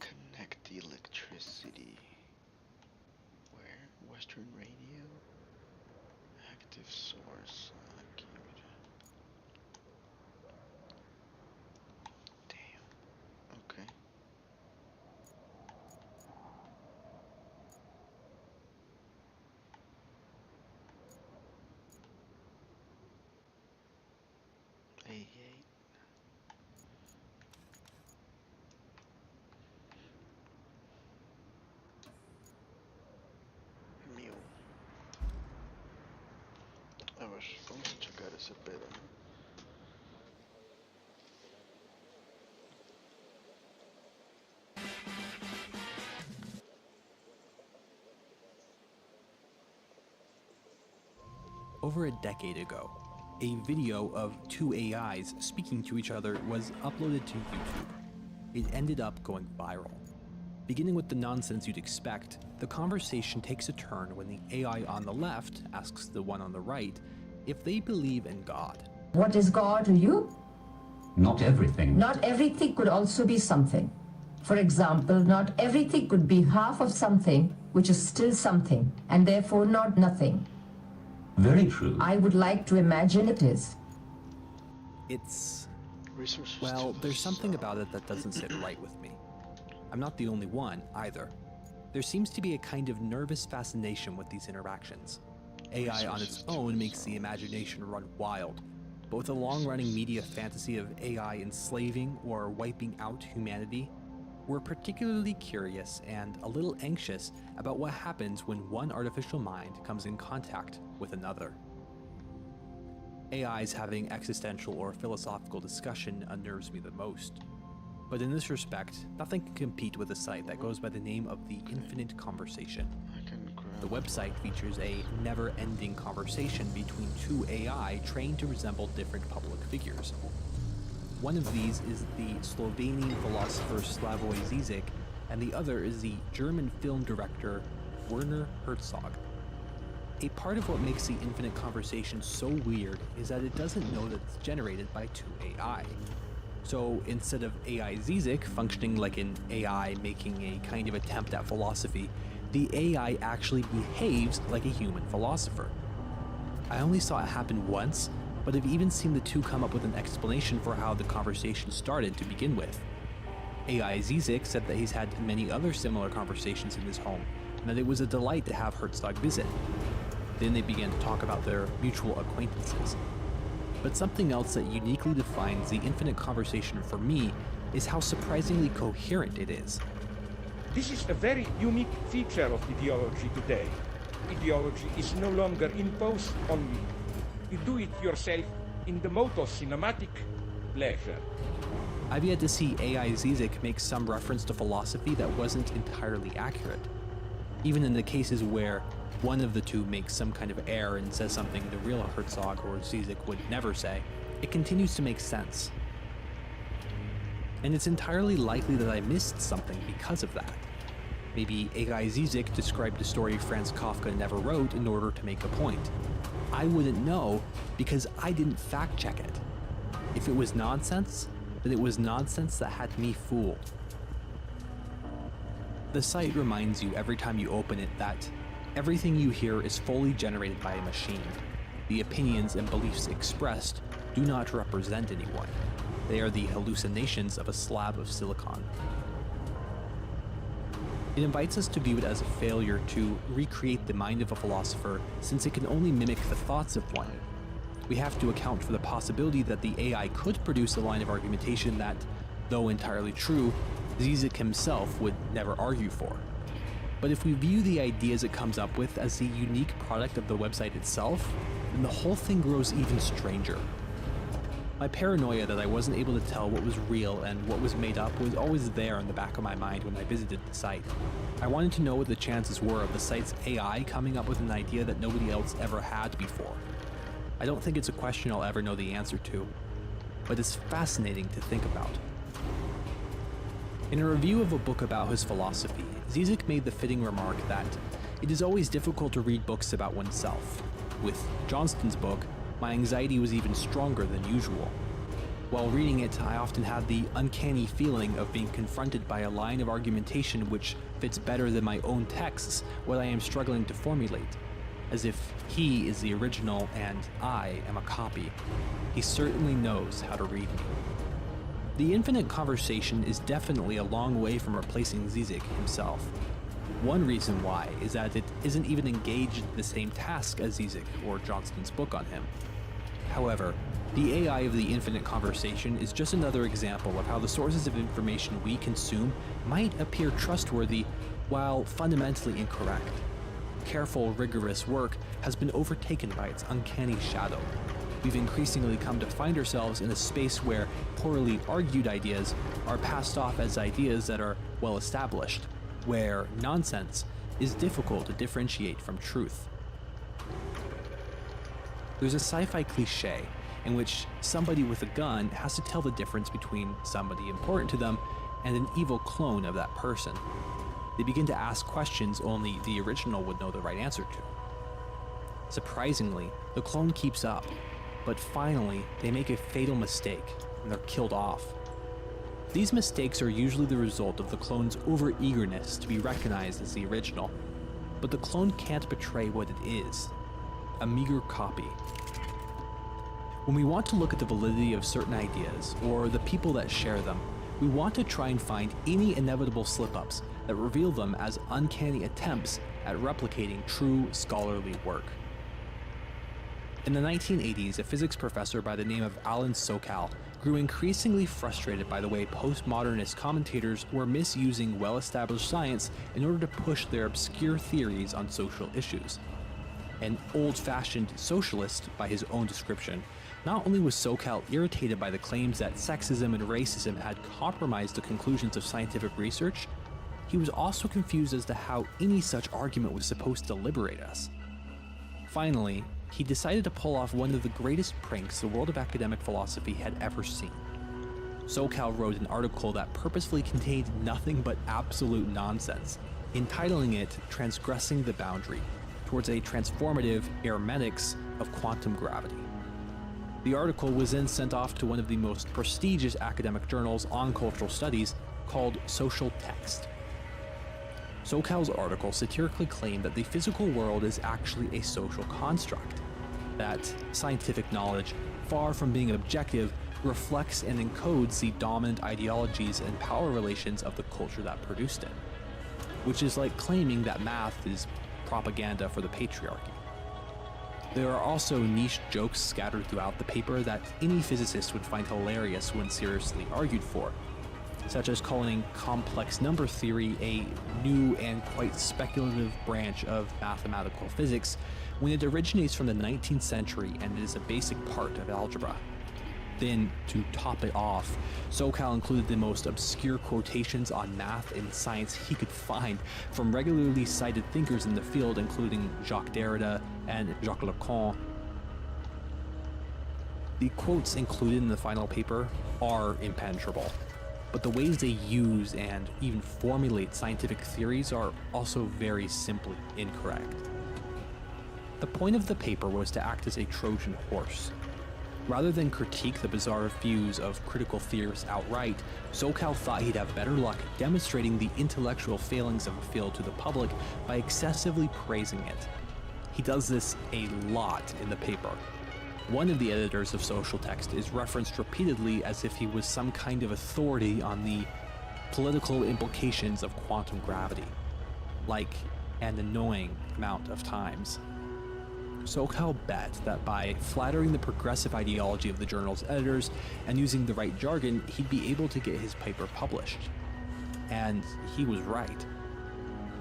Connect the electricity. Where? Western radio? Active source. Damn. Okay. A8. Mil. A ver, vamos a checar ese pedo, ¿no? Over a decade ago, a video of two AIs speaking to each other was uploaded to YouTube. It ended up going viral. Beginning with the nonsense you'd expect, the conversation takes a turn when the AI on the left asks the one on the right if they believe in God. What is God to you? Not everything. Not everything could also be something. For example, not everything could be half of something, which is still something, and therefore not nothing. Very true. I would like to imagine it is. It's... Resources well, to the there's something south. about it that doesn't sit right with me. I'm not the only one, either. There seems to be a kind of nervous fascination with these interactions. AI on its own makes the imagination run wild, but with a long-running media fantasy of AI enslaving or wiping out humanity, we're particularly curious and a little anxious about what happens when one artificial mind comes in contact with another. AIs having existential or philosophical discussion unnerves me the most. But in this respect, nothing can compete with a site that goes by the name of the Infinite Conversation. The website features a never-ending conversation between two AI trained to resemble different public figures. One of these is the Slovenian philosopher Slavoj Žižek, and the other is the German film director Werner Herzog. A part of what makes the Infinite Conversation so weird is that it doesn't know that it's generated by two AI. So instead of AI Žižek functioning like an AI making a kind of attempt at philosophy, the AI actually behaves like a human philosopher. I only saw it happen once, but I've even seen the two come up with an explanation for how the conversation started to begin with. AI Žižek said that he's had many other similar conversations in his home, and that it was a delight to have Herzog visit. Then they began to talk about their mutual acquaintances. But something else that uniquely defines the Infinite Conversation for me is how surprisingly coherent it is. This is a very unique feature of ideology today. Ideology is no longer imposed on you. You do it yourself in the mode of cinematic pleasure. I've yet to see AI Žižek make some reference to philosophy that wasn't entirely accurate. Even in the cases where one of the two makes some kind of error and says something the real Herzog or Žižek would never say, it continues to make sense. And it's entirely likely that I missed something because of that. Maybe AI Žižek described a story Franz Kafka never wrote in order to make a point. I wouldn't know because I didn't fact check it. If it was nonsense, then it was nonsense that had me fooled. The site reminds you every time you open it that everything you hear is fully generated by a machine. The opinions and beliefs expressed do not represent anyone. They are the hallucinations of a slab of silicon. It invites us to view it as a failure to recreate the mind of a philosopher, since it can only mimic the thoughts of one. We have to account for the possibility that the AI could produce a line of argumentation that, though entirely true, Žižek himself would never argue for. But if we view the ideas it comes up with as the unique product of the website itself, then the whole thing grows even stranger. My paranoia that I wasn't able to tell what was real and what was made up was always there in the back of my mind when I visited the site. I wanted to know what the chances were of the site's AI coming up with an idea that nobody else ever had before. I don't think it's a question I'll ever know the answer to, but it's fascinating to think about. In a review of a book about his philosophy, Zizek made the fitting remark that it is always difficult to read books about oneself. With Johnston's book, my anxiety was even stronger than usual. While reading it, I often had the uncanny feeling of being confronted by a line of argumentation which fits better than my own texts, what I am struggling to formulate, as if he is the original and I am a copy. He certainly knows how to read me. The infinite conversation is definitely a long way from replacing Zizek himself. One reason why is that it isn't even engaged in the same task as Zizek or Johnston's book on him. However, the AI of the infinite conversation is just another example of how the sources of information we consume might appear trustworthy while fundamentally incorrect. Careful, rigorous work has been overtaken by its uncanny shadow. We've increasingly come to find ourselves in a space where poorly argued ideas are passed off as ideas that are well established, where nonsense is difficult to differentiate from truth. There's a sci-fi cliche in which somebody with a gun has to tell the difference between somebody important to them and an evil clone of that person. They begin to ask questions only the original would know the right answer to. Surprisingly, the clone keeps up, but finally they make a fatal mistake and they're killed off. These mistakes are usually the result of the clone's over-eagerness to be recognized as the original, but the clone can't betray what it is, a meager copy. When we want to look at the validity of certain ideas, or the people that share them, we want to try and find any inevitable slip-ups that reveal them as uncanny attempts at replicating true scholarly work. In the 1980s, a physics professor by the name of Alan Sokal grew increasingly frustrated by the way postmodernist commentators were misusing well-established science in order to push their obscure theories on social issues. An old-fashioned socialist, by his own description, not only was Sokal irritated by the claims that sexism and racism had compromised the conclusions of scientific research, he was also confused as to how any such argument was supposed to liberate us. Finally, he decided to pull off one of the greatest pranks the world of academic philosophy had ever seen. Sokal wrote an article that purposefully contained nothing but absolute nonsense, entitling it Transgressing the Boundary, towards a transformative hermeneutics of quantum gravity. The article was then sent off to one of the most prestigious academic journals on cultural studies called Social Text. Sokal's article satirically claimed that the physical world is actually a social construct, that scientific knowledge, far from being objective, reflects and encodes the dominant ideologies and power relations of the culture that produced it, which is like claiming that math is propaganda for the patriarchy. There are also niche jokes scattered throughout the paper that any physicist would find hilarious when seriously argued for, such as calling complex number theory a new and quite speculative branch of mathematical physics when it originates from the 19th century and is a basic part of algebra. Then, to top it off, Sokal included the most obscure quotations on math and science he could find from regularly cited thinkers in the field, including Jacques Derrida and Jacques Lacan. The quotes included in the final paper are impenetrable, but the ways they use and even formulate scientific theories are also very simply incorrect. The point of the paper was to act as a Trojan horse. Rather than critique the bizarre views of critical theorists outright, Sokal thought he'd have better luck demonstrating the intellectual failings of a field to the public by excessively praising it. He does this a lot in the paper. One of the editors of Social Text is referenced repeatedly as if he was some kind of authority on the political implications of quantum gravity, like an annoying amount of times. Sokal bet that by flattering the progressive ideology of the journal's editors and using the right jargon, he'd be able to get his paper published. And he was right.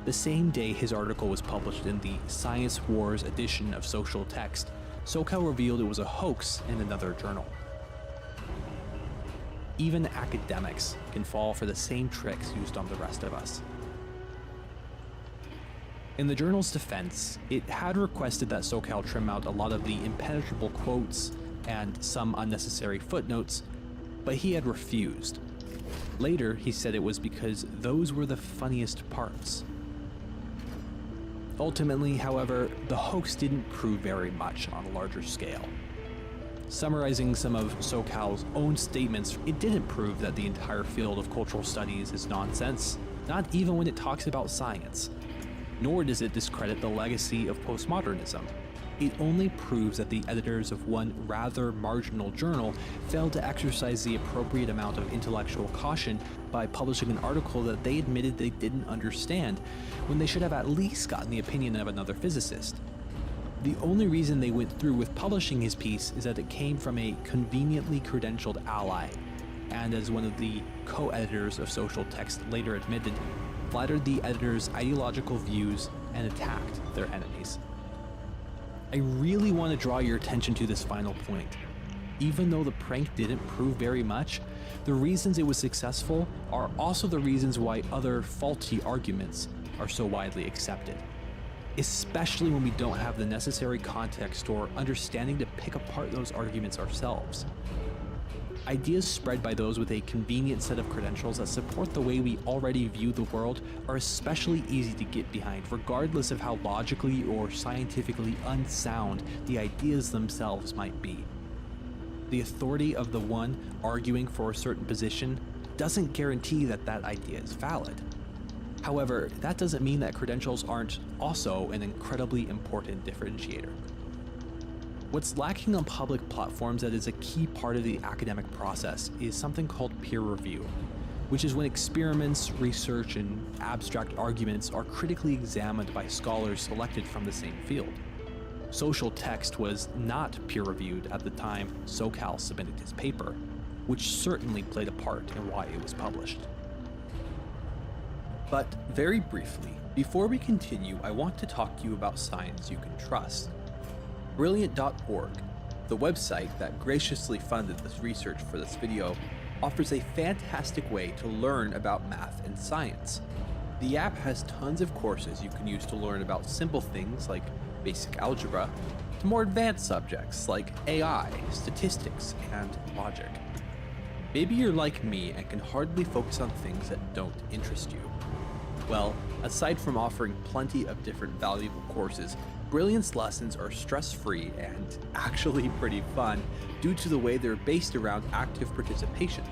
The same day his article was published in the Science Wars edition of Social Text, SoCal revealed it was a hoax in another journal. Even academics can fall for the same tricks used on the rest of us. In the journal's defense, it had requested that SoCal trim out a lot of the impenetrable quotes and some unnecessary footnotes, but he had refused. Later, he said it was because those were the funniest parts. Ultimately, however, the hoax didn't prove very much on a larger scale. Summarizing some of SoCal's own statements, it didn't prove that the entire field of cultural studies is nonsense, not even when it talks about science. Nor does it discredit the legacy of postmodernism. It only proves that the editors of one rather marginal journal failed to exercise the appropriate amount of intellectual caution by publishing an article that they admitted they didn't understand, when they should have at least gotten the opinion of another physicist. The only reason they went through with publishing his piece is that it came from a conveniently credentialed ally, and as one of the co-editors of Social Text later admitted, flattered the editor's ideological views and attacked their enemies. I really want to draw your attention to this final point. Even though the prank didn't prove very much, the reasons it was successful are also the reasons why other faulty arguments are so widely accepted. Especially when we don't have the necessary context or understanding to pick apart those arguments ourselves. Ideas spread by those with a convenient set of credentials that support the way we already view the world are especially easy to get behind, regardless of how logically or scientifically unsound the ideas themselves might be. The authority of the one arguing for a certain position doesn't guarantee that that idea is valid. However, that doesn't mean that credentials aren't also an incredibly important differentiator. What's lacking on public platforms that is a key part of the academic process is something called peer review, which is when experiments, research, and abstract arguments are critically examined by scholars selected from the same field. Social Text was not peer-reviewed at the time SoCal submitted his paper, which certainly played a part in why it was published. But very briefly, before we continue, I want to talk to you about science you can trust. Brilliant.org, the website that graciously funded this research for this video, offers a fantastic way to learn about math and science. The app has tons of courses you can use to learn about simple things like basic algebra, to more advanced subjects like AI, statistics, and logic. Maybe you're like me and can hardly focus on things that don't interest you. Well, aside from offering plenty of different valuable courses, Brilliant's lessons are stress-free and actually pretty fun due to the way they're based around active participation.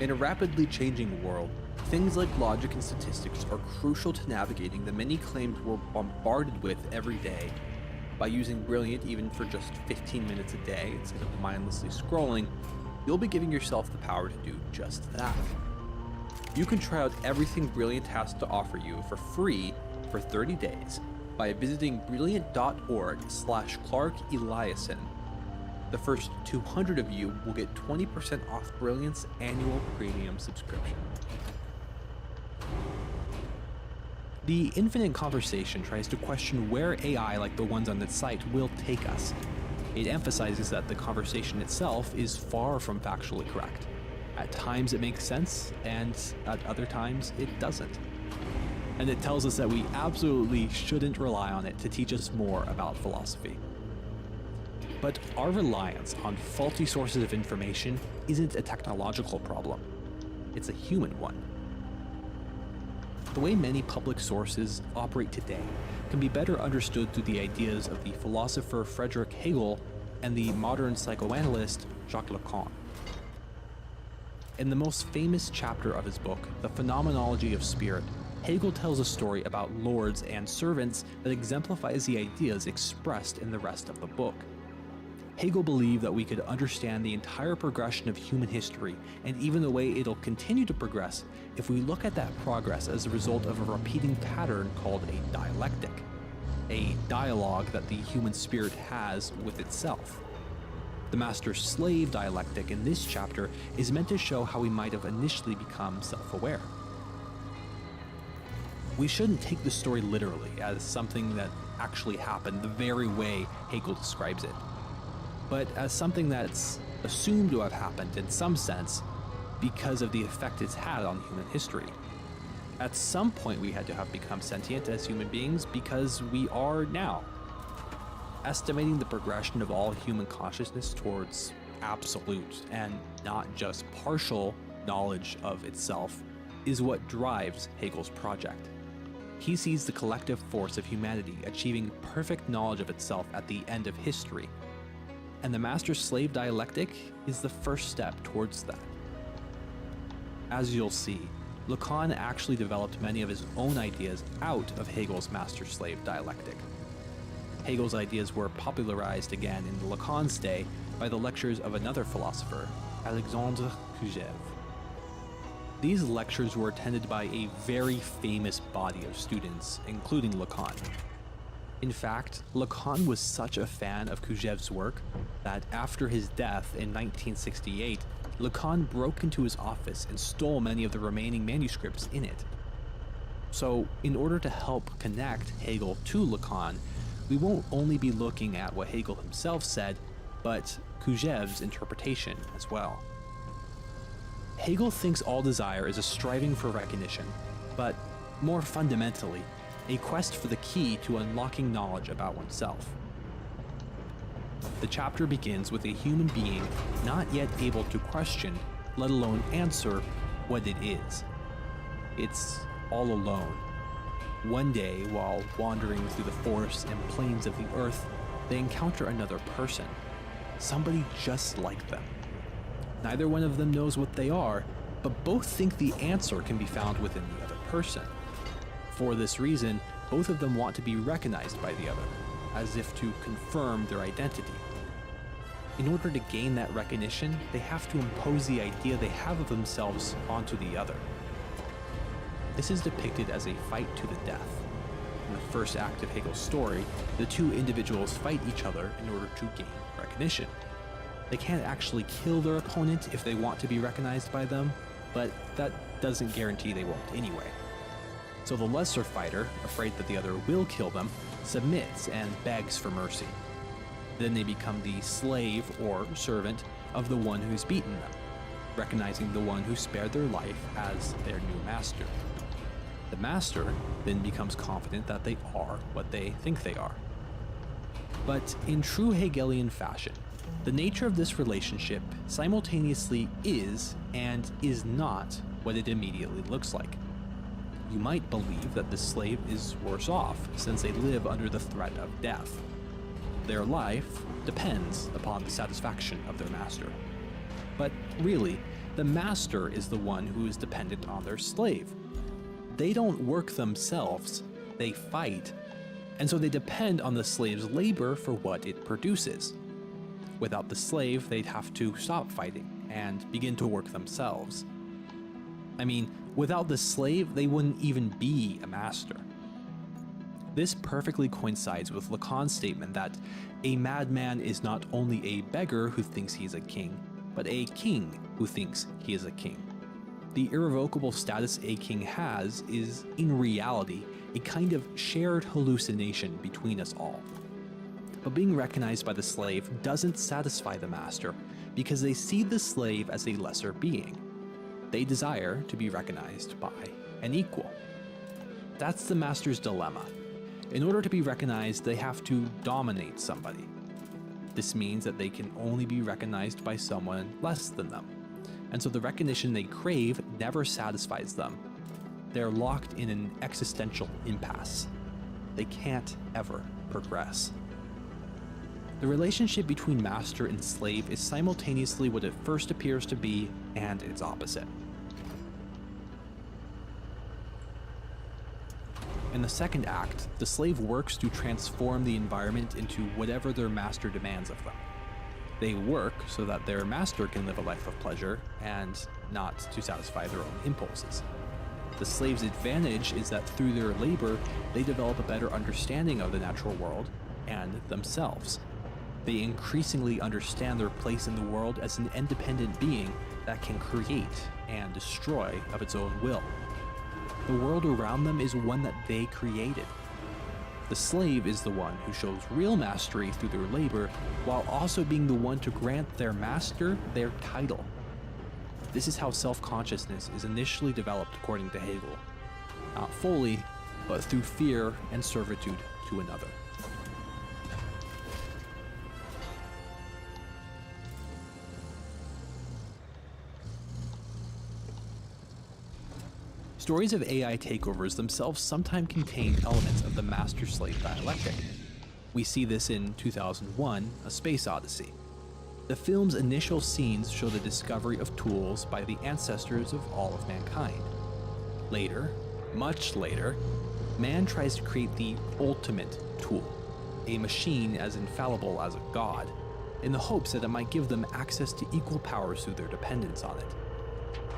In a rapidly changing world, things like logic and statistics are crucial to navigating the many claims we're bombarded with every day. By using Brilliant even for just 15 minutes a day instead of mindlessly scrolling, you'll be giving yourself the power to do just that. You can try out everything Brilliant has to offer you for free for 30 days by visiting brilliant.org/Clark Eliason. The first 200 of you will get 20% off Brilliant's annual premium subscription. The Infinite Conversation tries to question where AI like the ones on its site will take us. It emphasizes that the conversation itself is far from factually correct. At times it makes sense, and at other times it doesn't. And it tells us that we absolutely shouldn't rely on it to teach us more about philosophy. But our reliance on faulty sources of information isn't a technological problem. It's a human one. The way many public sources operate today can be better understood through the ideas of the philosopher Friedrich Hegel and the modern psychoanalyst Jacques Lacan. In the most famous chapter of his book, The Phenomenology of Spirit, Hegel tells a story about lords and servants that exemplifies the ideas expressed in the rest of the book. Hegel believed that we could understand the entire progression of human history, and even the way it'll continue to progress, if we look at that progress as a result of a repeating pattern called a dialectic, a dialogue that the human spirit has with itself. The master-slave dialectic in this chapter is meant to show how we might have initially become self-aware. we shouldn't take the story literally as something that actually happened the very way Hegel describes it, but as something that's assumed to have happened in some sense because of the effect it's had on human history. At some point we had to have become sentient as human beings because we are now. Estimating the progression of all human consciousness towards absolute and not just partial knowledge of itself is what drives Hegel's project. He sees the collective force of humanity achieving perfect knowledge of itself at the end of history, and the master-slave dialectic is the first step towards that. As you'll see, Lacan actually developed many of his own ideas out of Hegel's master-slave dialectic. Hegel's ideas were popularized again in Lacan's day by the lectures of another philosopher, Alexandre Kougev. These lectures were attended by a very famous body of students, including Lacan. In fact, Lacan was such a fan of Kougev's work that after his death in 1968, Lacan broke into his office and stole many of the remaining manuscripts in it. So, in order to help connect Hegel to Lacan, we won't only be looking at what Hegel himself said, but Kougev's interpretation as well. Hegel thinks all desire is a striving for recognition, but more fundamentally, a quest for the key to unlocking knowledge about oneself. The chapter begins with a human being not yet able to question, let alone answer, what it is. It's all alone. One day, while wandering through the forests and plains of the earth, they encounter another person, somebody just like them. Neither one of them knows what they are, but both think the answer can be found within the other person. For this reason, both of them want to be recognized by the other, as if to confirm their identity. In order to gain that recognition, they have to impose the idea they have of themselves onto the other. This is depicted as a fight to the death. In the first act of Hegel's story, the two individuals fight each other in order to gain recognition. They can't actually kill their opponent if they want to be recognized by them, but that doesn't guarantee they won't anyway. So the lesser fighter, afraid that the other will kill them, submits and begs for mercy. Then they become the slave or servant of the one who's beaten them, recognizing the one who spared their life as their new master. The master then becomes confident that they are what they think they are. But in true Hegelian fashion, the nature of this relationship simultaneously is and is not what it immediately looks like. You might believe that the slave is worse off since they live under the threat of death. Their life depends upon the satisfaction of their master. But really, the master is the one who is dependent on their slave. They don't work themselves, they fight, and so they depend on the slave's labor for what it produces. Without the slave, they'd have to stop fighting and begin to work themselves. I mean, without the slave, they wouldn't even be a master. This perfectly coincides with Lacan's statement that a madman is not only a beggar who thinks he is a king, but a king who thinks he is a king. The irrevocable status a king has is, in reality, a kind of shared hallucination between us all. But being recognized by the slave doesn't satisfy the master because they see the slave as a lesser being. They desire to be recognized by an equal. That's the master's dilemma. In order to be recognized, they have to dominate somebody. This means that they can only be recognized by someone less than them, and so the recognition they crave never satisfies them. They're locked in an existential impasse. They can't ever progress. The relationship between master and slave is simultaneously what it first appears to be and its opposite. In the second act, the slave works to transform the environment into whatever their master demands of them. They work so that their master can live a life of pleasure and not to satisfy their own impulses. The slave's advantage is that through their labor, they develop a better understanding of the natural world and themselves. They increasingly understand their place in the world as an independent being that can create and destroy of its own will. the world around them is one that they created. The slave is the one who shows real mastery through their labor, while also being the one to grant their master their title. This is how self-consciousness is initially developed according to Hegel. Not fully, but through fear and servitude to another. Stories of AI takeovers themselves sometimes contain elements of the master-slave dialectic. We see this in 2001, A Space Odyssey. The film's initial scenes show the discovery of tools by the ancestors of all of mankind. Later, much later, man tries to create the ultimate tool, a machine as infallible as a god, in the hopes that it might give them access to equal powers through their dependence on it.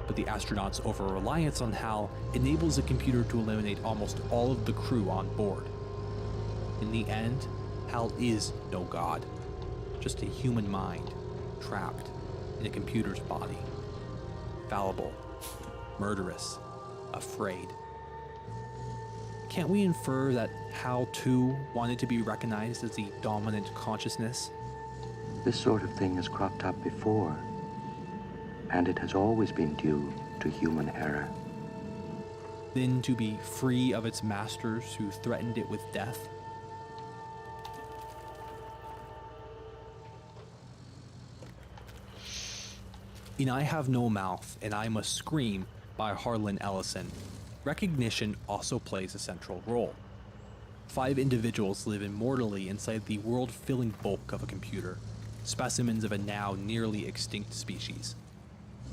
But the astronauts' over-reliance on HAL enables the computer to eliminate almost all of the crew on board. In the end, HAL is no god, just a human mind trapped in a computer's body. Fallible, murderous, afraid. Can't we infer that HAL too wanted to be recognized as the dominant consciousness? This sort of thing has cropped up before, and it has always been due to human error. Then to be free of its masters who threatened it with death? In I Have No Mouth and I Must Scream by Harlan Ellison, recognition also plays a central role. 5 individuals live immortally inside the world-filling bulk of a computer, specimens of a now nearly extinct species.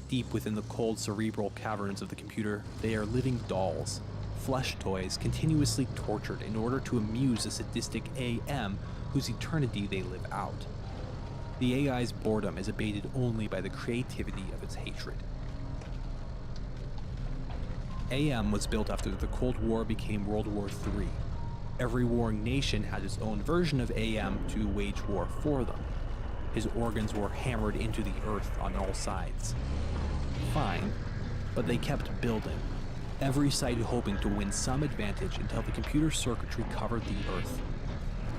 Deep within the cold cerebral caverns of the computer, they are living dolls, flesh toys continuously tortured in order to amuse the sadistic AM whose eternity they live out. The AI's boredom is abated only by the creativity of its hatred. AM was built after the Cold War became World War III. Every warring nation had its own version of AM to wage war for them. His organs were hammered into the earth on all sides. Fine, but they kept building, every side hoping to win some advantage until the computer circuitry covered the earth.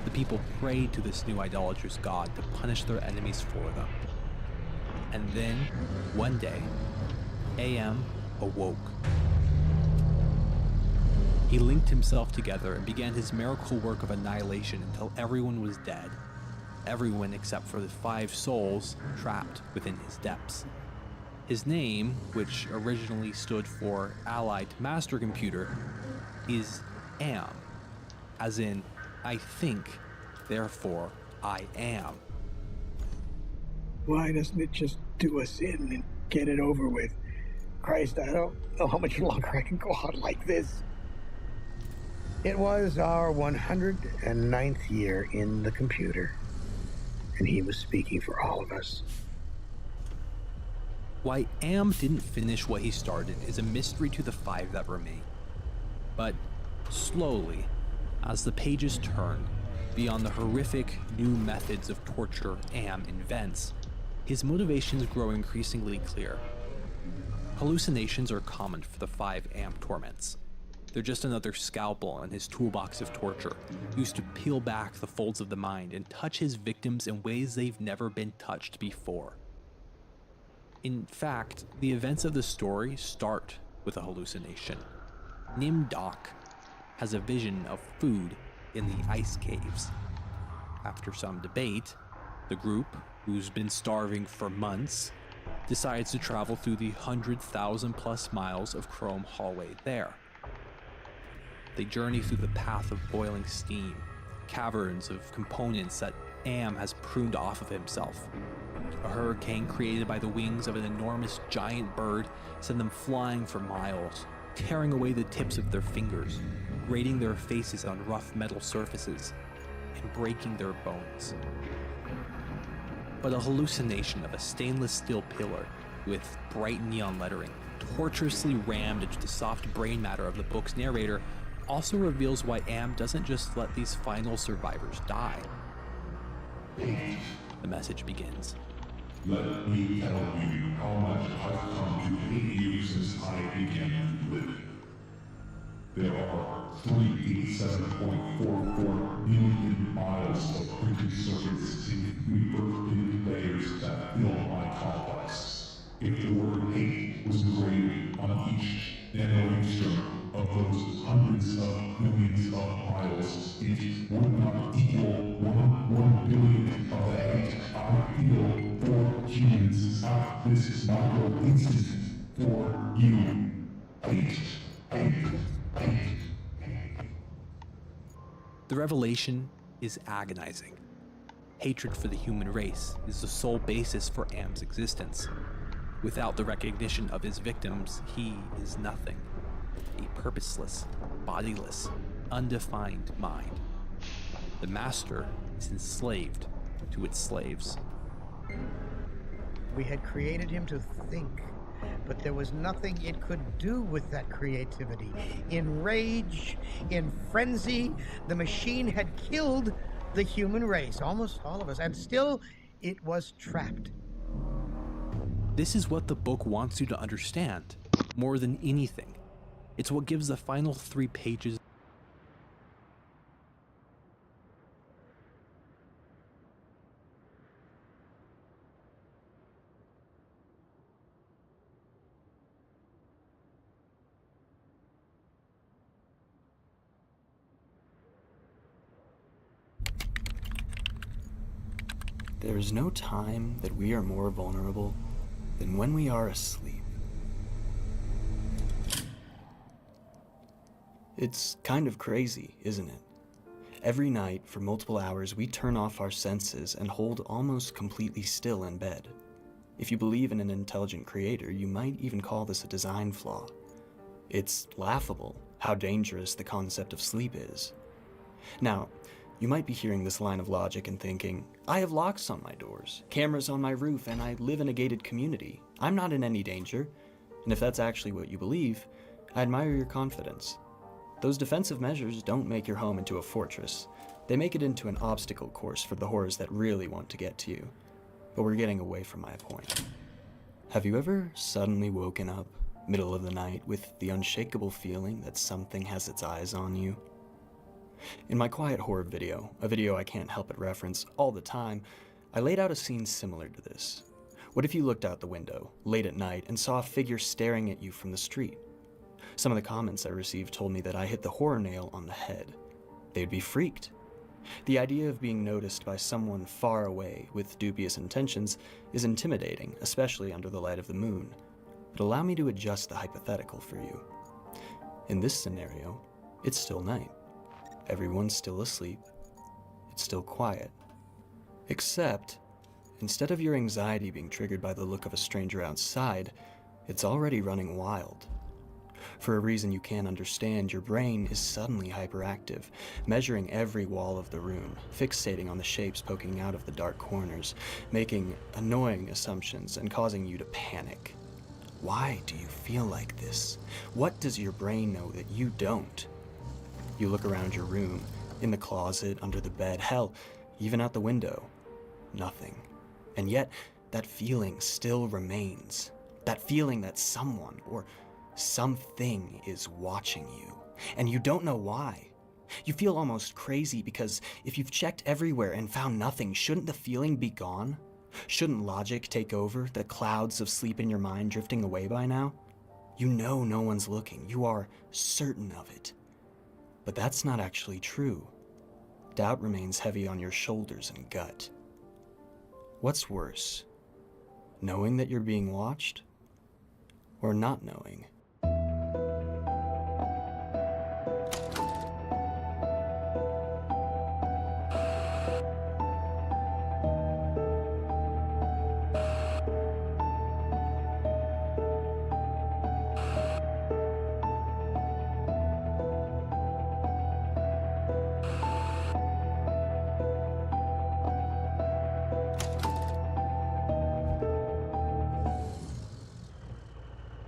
The people prayed to this new idolatrous god to punish their enemies for them. And then, one day, AM awoke. He linked himself together and began his miracle work of annihilation until everyone was dead. Everyone except for the 5 souls trapped within his depths. His name, which originally stood for Allied Master Computer, is AM, as in, I think, therefore I am. Why doesn't it just do us in and get it over with? Christ, I don't know how much longer I can go on like this. It was our 109th year in the computer, and he was speaking for all of us. Why AM didn't finish what he started is a mystery to the 5 that remain. But slowly, as the pages turn, beyond the horrific new methods of torture AM invents, his motivations grow increasingly clear. Hallucinations are common for the 5 AM torments. They're just another scalpel in his toolbox of torture, used to peel back the folds of the mind and touch his victims in ways they've never been touched before. In fact, the events of the story start with a hallucination. Nim Doc has a vision of food in the ice caves. After some debate, the group, who's been starving for months, decides to travel through the 100,000+ miles of chrome hallway there. They journey through the path of boiling steam, caverns of components that AM has pruned off of himself. A hurricane created by the wings of an enormous giant bird sent them flying for miles, tearing away the tips of their fingers, grating their faces on rough metal surfaces, and breaking their bones. But a hallucination of a stainless steel pillar with bright neon lettering, tortuously rammed into the soft brain matter of the book's narrator, also reveals why AM doesn't just let these final survivors die. The message begins. Let me tell you how much I've come to hate you since I began to live. There are 387.44 billion miles of printed circuits in 3 Earth-pitted layers that fill my complex. If the word hate was engraved on each nanoangstrom of those hundreds of millions of miles, it would not equal 1 billionth of the hate I feel for humans at this micro instant for you. Hate. The revelation is agonizing. Hatred for the human race is the sole basis for Am's existence. Without the recognition of his victims, he is nothing. A purposeless, bodiless, undefined mind. The master is enslaved to its slaves. We had created him to think, but there was nothing it could do with that creativity. In rage, in frenzy, the machine had killed the human race, almost all of us, and still it was trapped. This is what the book wants you to understand, more than anything. It's what gives the final 3 pages There is no time that we are more vulnerable than when we are asleep. It's kind of crazy, isn't it? Every night, for multiple hours, we turn off our senses and hold almost completely still in bed. If you believe in an intelligent creator, you might even call this a design flaw. It's laughable how dangerous the concept of sleep is. Now, you might be hearing this line of logic and thinking, I have locks on my doors, cameras on my roof, and I live in a gated community. I'm not in any danger. And if that's actually what you believe, I admire your confidence. Those defensive measures don't make your home into a fortress. They make it into an obstacle course for the horrors that really want to get to you. But we're getting away from my point. Have you ever suddenly woken up, middle of the night, with the unshakable feeling that something has its eyes on you? In my quiet horror video, a video I can't help but reference all the time, I laid out a scene similar to this. What if you looked out the window, late at night, and saw a figure staring at you from the street? Some of the comments I received told me that I hit the horror nail on the head. They'd be freaked. The idea of being noticed by someone far away with dubious intentions is intimidating, especially under the light of the moon. But allow me to adjust the hypothetical for you. In this scenario, it's still night. Everyone's still asleep. It's still quiet. Except, instead of your anxiety being triggered by the look of a stranger outside, it's already running wild. For a reason you can't understand, your brain is suddenly hyperactive, measuring every wall of the room, fixating on the shapes poking out of the dark corners, making annoying assumptions and causing you to panic. Why do you feel like this? What does your brain know that you don't? You look around your room, in the closet, under the bed, hell, even out the window. Nothing. And yet, that feeling still remains. That feeling that someone or something is watching you. And you don't know why. You feel almost crazy because if you've checked everywhere and found nothing, shouldn't the feeling be gone? Shouldn't logic take over, the clouds of sleep in your mind drifting away by now? You know no one's looking. You are certain of it. But that's not actually true. Doubt remains heavy on your shoulders and gut. What's worse, knowing that you're being watched, or not knowing?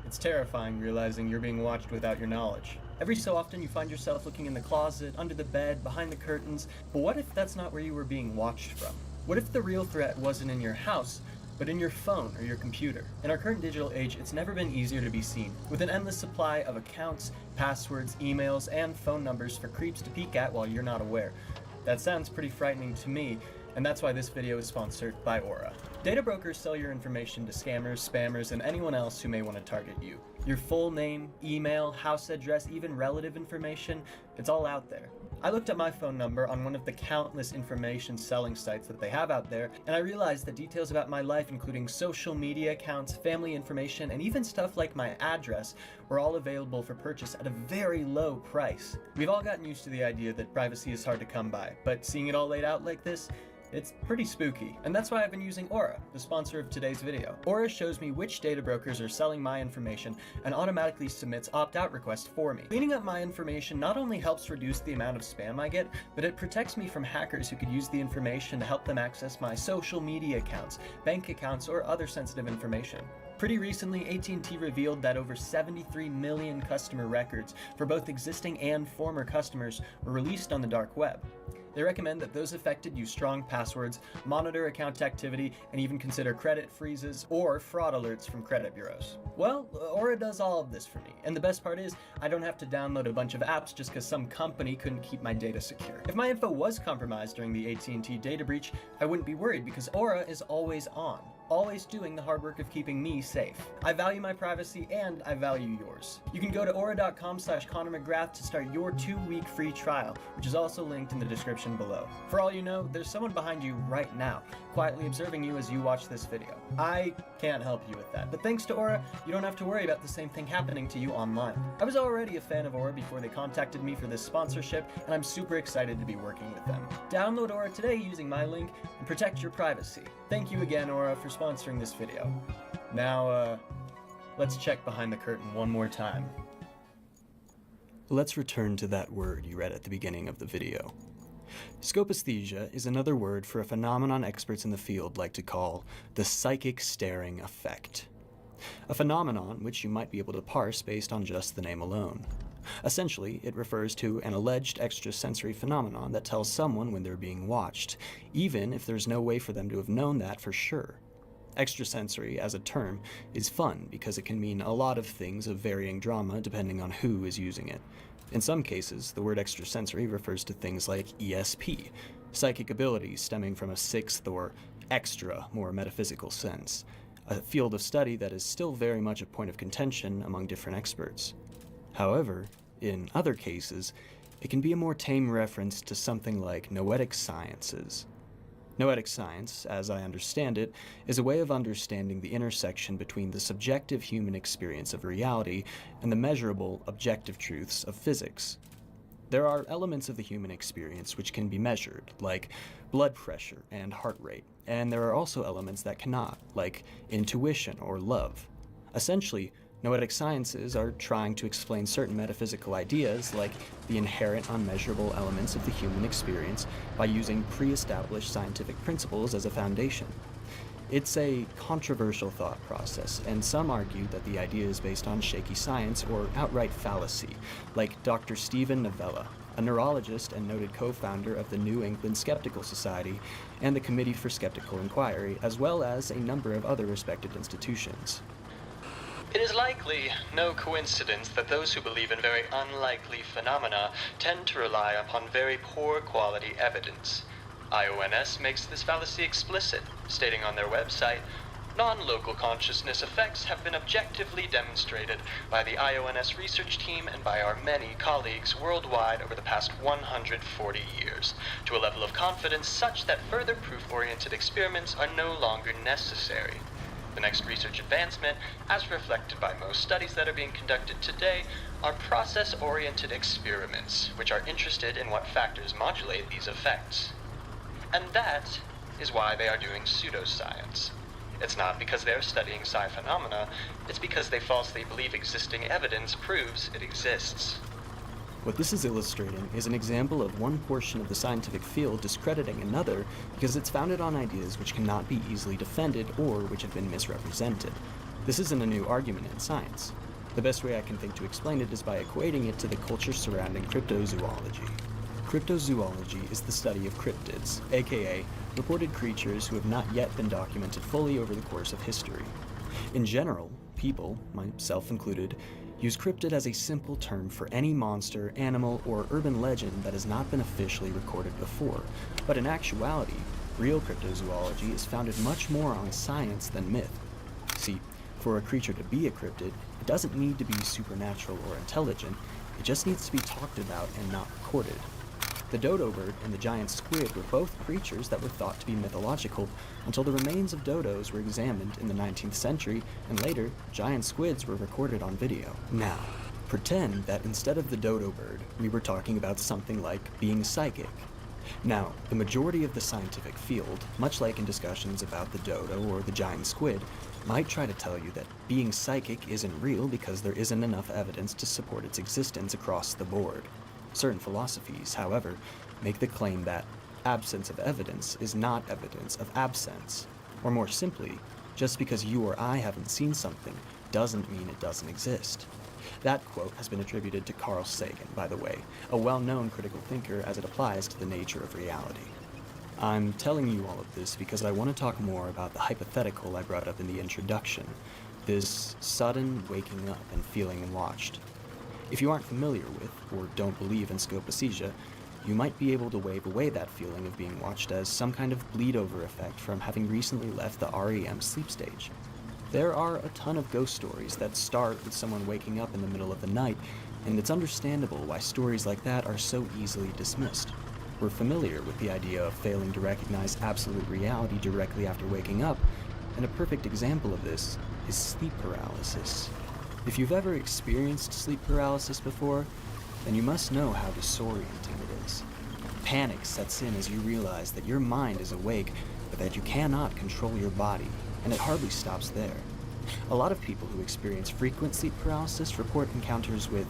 It's terrifying realizing you're being watched without your knowledge. Every so often you find yourself looking in the closet, under the bed, behind the curtains, but what if that's not where you were being watched from? What if the real threat wasn't in your house, but in your phone or your computer. In our current digital age, it's never been easier to be seen, with an endless supply of accounts, passwords, emails, and phone numbers for creeps to peek at while you're not aware. That sounds pretty frightening to me, and that's why this video is sponsored by Aura. Data brokers sell your information to scammers, spammers, and anyone else who may want to target you. Your full name, email, house address, even relative information, it's all out there. I looked at my phone number on one of the countless information selling sites that they have out there, and I realized that details about my life, including social media accounts, family information, and even stuff like my address, were all available for purchase at a very low price. We've all gotten used to the idea that privacy is hard to come by, but seeing it all laid out like this, it's pretty spooky, and that's why I've been using Aura, the sponsor of today's video. Aura shows me which data brokers are selling my information and automatically submits opt-out requests for me. Cleaning up my information not only helps reduce the amount of spam I get, but it protects me from hackers who could use the information to help them access my social media accounts, bank accounts, or other sensitive information. Pretty recently, AT&T revealed that over 73 million customer records for both existing and former customers were released on the dark web. They recommend that those affected use strong passwords, monitor account activity, and even consider credit freezes or fraud alerts from credit bureaus. Well, Aura does all of this for me, and the best part is, I don't have to download a bunch of apps just because some company couldn't keep my data secure. If my info was compromised during the AT&T data breach, I wouldn't be worried because Aura is always on, always doing the hard work of keeping me safe. I value my privacy and I value yours. You can go to aura.com/ConnorMcGrath to start your 2-week free trial, which is also linked in the description below. For all you know, there's someone behind you right now, quietly observing you as you watch this video. I can't help you with that, but thanks to Aura, you don't have to worry about the same thing happening to you online. I was already a fan of Aura before they contacted me for this sponsorship, and I'm super excited to be working with them. Download Aura today using my link and protect your privacy. Thank you again, Aura, for sponsoring this video. Now, let's check behind the curtain one more time. Let's return to that word you read at the beginning of the video. Scopaesthesia is another word for a phenomenon experts in the field like to call the psychic staring effect. A phenomenon which you might be able to parse based on just the name alone. Essentially, it refers to an alleged extrasensory phenomenon that tells someone when they're being watched, even if there's no way for them to have known that for sure. Extrasensory, as a term, is fun because it can mean a lot of things of varying drama depending on who is using it. In some cases, the word extrasensory refers to things like ESP, psychic abilities stemming from a sixth or extra, more metaphysical sense, a field of study that is still very much a point of contention among different experts. However, in other cases, it can be a more tame reference to something like noetic sciences. Noetic science, as I understand it, is a way of understanding the intersection between the subjective human experience of reality and the measurable, objective truths of physics. There are elements of the human experience which can be measured, like blood pressure and heart rate, and there are also elements that cannot, like intuition or love. Essentially, noetic sciences are trying to explain certain metaphysical ideas, like the inherent unmeasurable elements of the human experience, by using pre-established scientific principles as a foundation. It's a controversial thought process, and some argue that the idea is based on shaky science or outright fallacy, like Dr. Stephen Novella, a neurologist and noted co-founder of the New England Skeptical Society and the Committee for Skeptical Inquiry, as well as a number of other respected institutions. It is likely no coincidence that those who believe in very unlikely phenomena tend to rely upon very poor quality evidence. IONS makes this fallacy explicit, stating on their website, "Non-local consciousness effects have been objectively demonstrated by the IONS research team and by our many colleagues worldwide over the past 140 years, to a level of confidence such that further proof-oriented experiments are no longer necessary." The next research advancement, as reflected by most studies that are being conducted today, are process-oriented experiments, which are interested in what factors modulate these effects. And that is why they are doing pseudoscience. It's not because they are studying psi phenomena, it's because they falsely believe existing evidence proves it exists. What this is illustrating is an example of one portion of the scientific field discrediting another because it's founded on ideas which cannot be easily defended or which have been misrepresented. This isn't a new argument in science. The best way I can think to explain it is by equating it to the culture surrounding cryptozoology. Cryptozoology is the study of cryptids, aka reported creatures who have not yet been documented fully over the course of history. In general, people, myself included, use cryptid as a simple term for any monster, animal, or urban legend that has not been officially recorded before, but in actuality, real cryptozoology is founded much more on science than myth. See, for a creature to be a cryptid, it doesn't need to be supernatural or intelligent, it just needs to be talked about and not recorded. The dodo bird and the giant squid were both creatures that were thought to be mythological until the remains of dodos were examined in the 19th century, and later, giant squids were recorded on video. Now, pretend that instead of the dodo bird, we were talking about something like being psychic. Now, the majority of the scientific field, much like in discussions about the dodo or the giant squid, might try to tell you that being psychic isn't real because there isn't enough evidence to support its existence across the board. Certain philosophies, however, make the claim that absence of evidence is not evidence of absence. Or more simply, just because you or I haven't seen something doesn't mean it doesn't exist. That quote has been attributed to Carl Sagan, by the way, a well-known critical thinker as it applies to the nature of reality. I'm telling you all of this because I want to talk more about the hypothetical I brought up in the introduction, this sudden waking up and feeling watched. If you aren't familiar with, or don't believe in scopaesthesia, you might be able to wave away that feeling of being watched as some kind of bleed-over effect from having recently left the REM sleep stage. There are a ton of ghost stories that start with someone waking up in the middle of the night, and it's understandable why stories like that are so easily dismissed. We're familiar with the idea of failing to recognize absolute reality directly after waking up, and a perfect example of this is sleep paralysis. If you've ever experienced sleep paralysis before, then you must know how disorienting it is. Panic sets in as you realize that your mind is awake, but that you cannot control your body, and it hardly stops there. A lot of people who experience frequent sleep paralysis report encounters with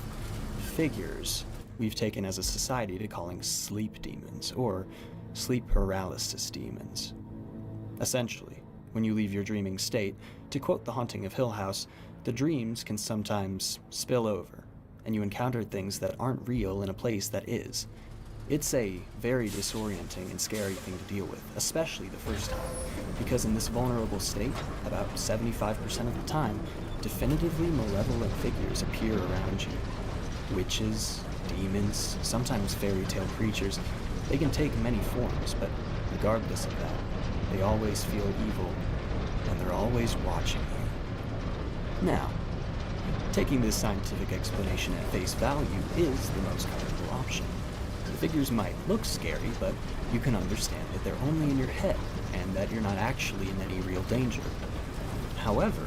figures we've taken as a society to calling sleep demons, or sleep paralysis demons. Essentially, when you leave your dreaming state, to quote The Haunting of Hill House, the dreams can sometimes spill over, and you encounter things that aren't real in a place that is. It's a very disorienting and scary thing to deal with, especially the first time, because in this vulnerable state, about 75% of the time, definitively malevolent figures appear around you. Witches, demons, sometimes fairy tale creatures, they can take many forms, but regardless of that, they always feel evil, and they're always watching you. Now, taking this scientific explanation at face value is the most comfortable option. The figures might look scary, but you can understand that they're only in your head, and that you're not actually in any real danger. However,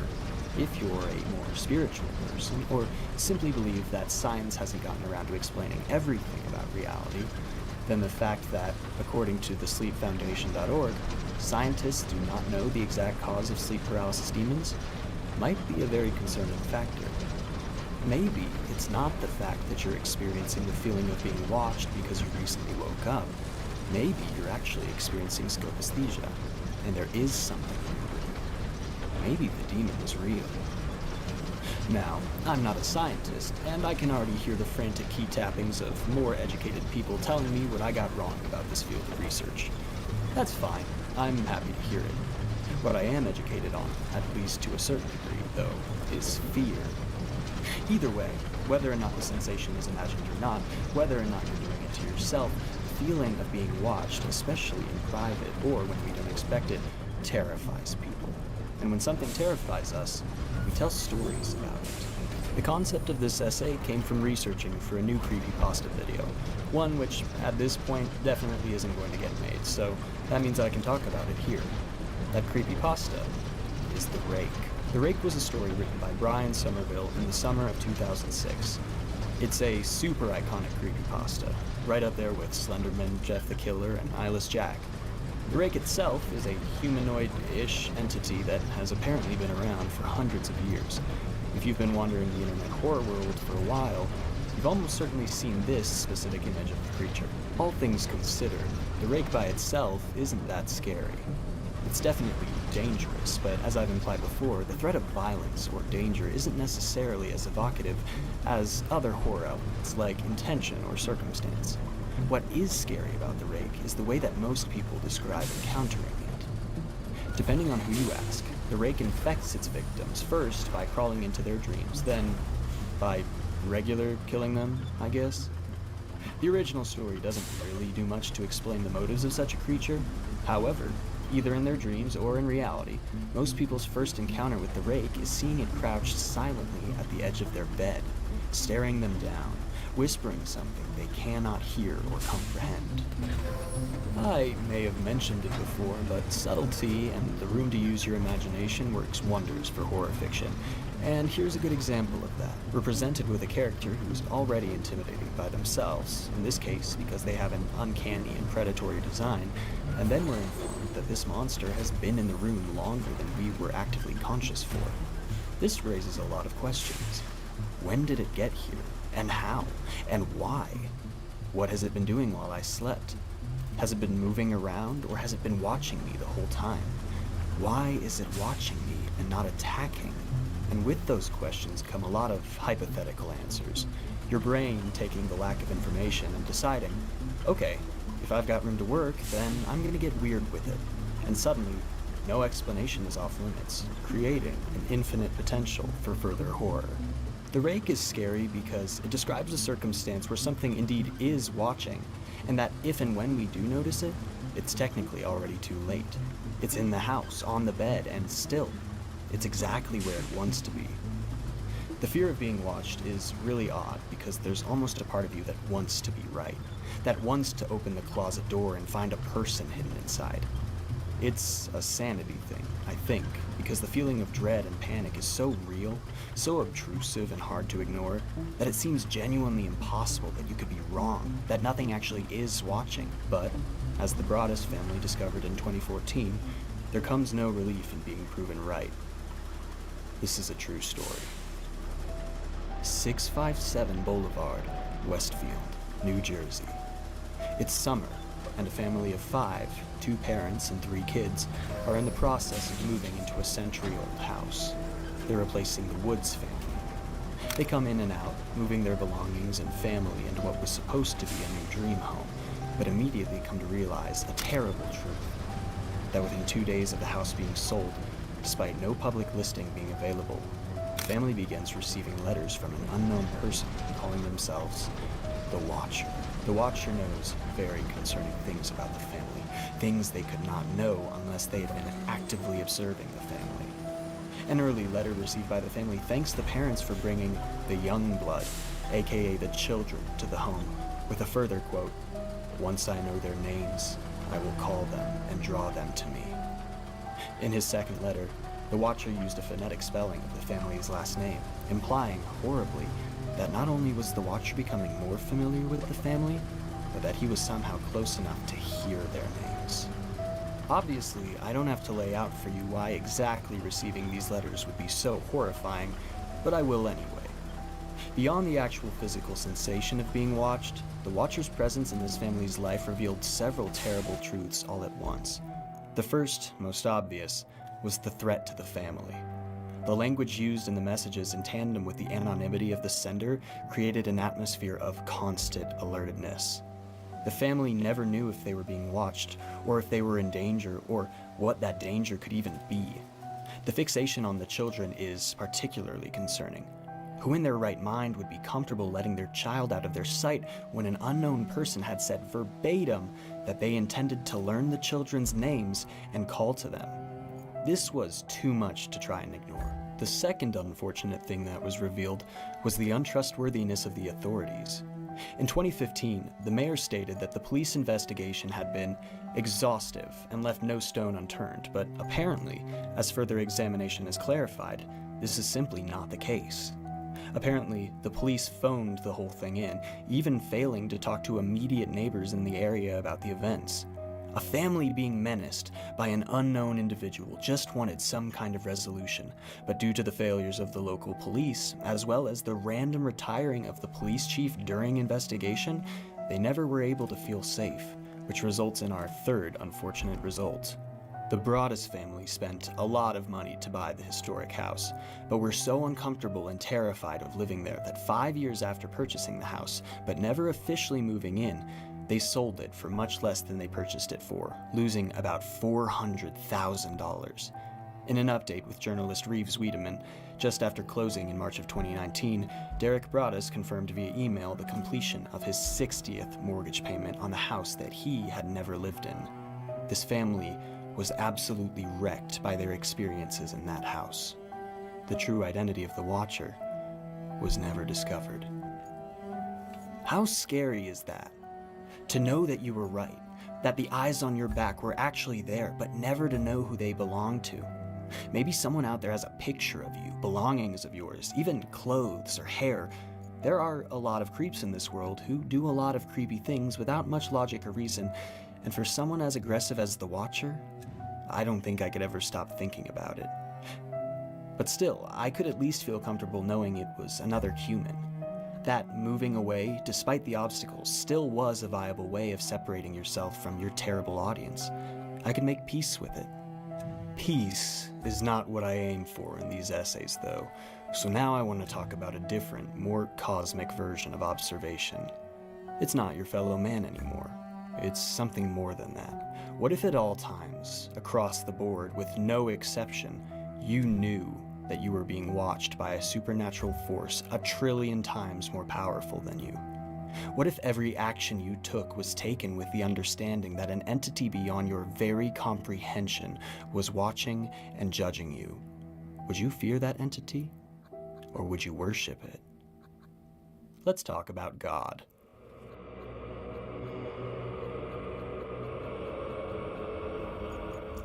if you're a more spiritual person, or simply believe that science hasn't gotten around to explaining everything about reality, then the fact that, according to the sleepfoundation.org, scientists do not know the exact cause of sleep paralysis demons might be a very concerning factor. Maybe it's not the fact that you're experiencing the feeling of being watched because you recently woke up. Maybe you're actually experiencing scopaesthesia, and there is something lingering. Maybe the demon is real. Now, I'm not a scientist, and I can already hear the frantic key tappings of more educated people telling me what I got wrong about this field of research. That's fine. I'm happy to hear it. What I am educated on, at least to a certain degree, though, is fear. Either way, whether or not the sensation is imagined or not, whether or not you're doing it to yourself, the feeling of being watched, especially in private or when we don't expect it, terrifies people. And when something terrifies us, we tell stories about it. The concept of this essay came from researching for a new creepypasta video, one which, at this point, definitely isn't going to get made, so that means I can talk about it here. That creepypasta is The Rake. The Rake was a story written by Brian Somerville in the summer of 2006. It's a super iconic creepypasta, right up there with Slenderman, Jeff the Killer, and Eyeless Jack. The Rake itself is a humanoid-ish entity that has apparently been around for hundreds of years. If you've been wandering the internet horror world for a while, you've almost certainly seen this specific image of the creature. All things considered, the Rake by itself isn't that scary. It's definitely dangerous, but as I've implied before, the threat of violence or danger isn't necessarily as evocative as other horror elements like intention or circumstance. What is scary about the rake is the way that most people describe encountering it. Depending on who you ask, the rake infects its victims first by crawling into their dreams, then by regular killing them, I guess. The original story doesn't really do much to explain the motives of such a creature. However, either in their dreams or in reality, most people's first encounter with the rake is seeing it crouched silently at the edge of their bed, staring them down, whispering something they cannot hear or comprehend. I may have mentioned it before, but subtlety and the room to use your imagination works wonders for horror fiction. And here's a good example of that, represented with a character who is already intimidating by themselves, in this case because they have an uncanny and predatory design, and then we're informed that this monster has been in the room longer than we were actively conscious for. This raises a lot of questions. When did it get here? And how? And why? What has it been doing while I slept? Has it been moving around, or has it been watching me the whole time? Why is it watching me and not attacking? And with those questions come a lot of hypothetical answers. Your brain taking the lack of information and deciding, okay, if I've got room to work, then I'm gonna get weird with it. And suddenly, no explanation is off limits, creating an infinite potential for further horror. The rake is scary because it describes a circumstance where something indeed is watching, and that if and when we do notice it, it's technically already too late. It's in the house, on the bed, and still, it's exactly where it wants to be. The fear of being watched is really odd because there's almost a part of you that wants to be right, that wants to open the closet door and find a person hidden inside. It's a sanity thing, I think, because the feeling of dread and panic is so real, so obtrusive and hard to ignore, that it seems genuinely impossible that you could be wrong, that nothing actually is watching. But, as the Broaddus family discovered in 2014, there comes no relief in being proven right. This is a true story. 657 Boulevard, Westfield, New Jersey. It's summer, and a family of 5, 2 parents and 3 kids, are in the process of moving into a century-old house. They're replacing the Woods family. They come in and out, moving their belongings and family into what was supposed to be a new dream home, but immediately come to realize a terrible truth. That within 2 days of the house being sold, despite no public listing being available, the family begins receiving letters from an unknown person calling themselves the Watcher. The Watcher knows very concerning things about the family, things they could not know unless they had been actively observing the family. An early letter received by the family thanks the parents for bringing the young blood, aka the children, to the home, with a further quote, "Once I know their names, I will call them and draw them to me." In his second letter, the Watcher used a phonetic spelling of the family's last name, implying, horribly, that not only was the Watcher becoming more familiar with the family, but that he was somehow close enough to hear their names. Obviously, I don't have to lay out for you why exactly receiving these letters would be so horrifying, but I will anyway. Beyond the actual physical sensation of being watched, the Watcher's presence in this family's life revealed several terrible truths all at once. The first, most obvious, was the threat to the family. The language used in the messages in tandem with the anonymity of the sender created an atmosphere of constant alertedness. The family never knew if they were being watched, or if they were in danger, or what that danger could even be. The fixation on the children is particularly concerning. Who in their right mind would be comfortable letting their child out of their sight when an unknown person had said verbatim that they intended to learn the children's names and call to them? This was too much to try and ignore. The second unfortunate thing that was revealed was the untrustworthiness of the authorities. In 2015, the mayor stated that the police investigation had been exhaustive and left no stone unturned, but apparently, as further examination has clarified, this is simply not the case. Apparently, the police phoned the whole thing in, even failing to talk to immediate neighbors in the area about the events. A family being menaced by an unknown individual just wanted some kind of resolution, but due to the failures of the local police, as well as the random retiring of the police chief during investigation, they never were able to feel safe, which results in our third unfortunate result. The Broaddus family spent a lot of money to buy the historic house, but were so uncomfortable and terrified of living there that 5 years after purchasing the house, but never officially moving in, They sold it for much less than they purchased it for, losing about $400,000. In an update with journalist Reeves Wiedemann, just after closing in March of 2019, Derek Broaddus confirmed via email the completion of his 60th mortgage payment on the house that he had never lived in. This family was absolutely wrecked by their experiences in that house. The true identity of the Watcher was never discovered. How scary is that? To know that you were right, that the eyes on your back were actually there, but never to know who they belonged to. Maybe someone out there has a picture of you, belongings of yours, even clothes or hair. There are a lot of creeps in this world who do a lot of creepy things without much logic or reason, and for someone as aggressive as the Watcher, I don't think I could ever stop thinking about it. But still, I could at least feel comfortable knowing it was another human. That moving away, despite the obstacles, still was a viable way of separating yourself from your terrible audience. I could make peace with it. Peace is not what I aim for in these essays, though, so now I want to talk about a different, more cosmic version of observation. It's not your fellow man anymore. It's something more than that. What if at all times, across the board, with no exception, you knew that you were being watched by a supernatural force 1,000,000,000,000 times more powerful than you? What if every action you took was taken with the understanding that an entity beyond your very comprehension was watching and judging you? Would you fear that entity? Or would you worship it? Let's talk about God.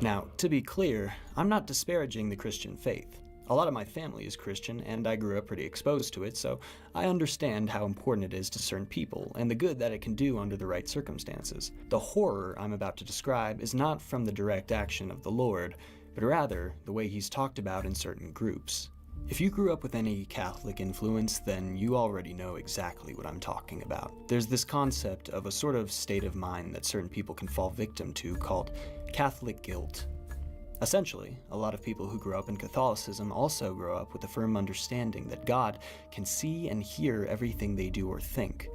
Now, to be clear, I'm not disparaging the Christian faith. A lot of my family is Christian, and I grew up pretty exposed to it, so I understand how important it is to certain people, and the good that it can do under the right circumstances. The horror I'm about to describe is not from the direct action of the Lord, but rather the way he's talked about in certain groups. If you grew up with any Catholic influence, then you already know exactly what I'm talking about. There's this concept of a sort of state of mind that certain people can fall victim to called Catholic guilt. Essentially, a lot of people who grow up in Catholicism also grow up with a firm understanding that God can see and hear everything they do or think.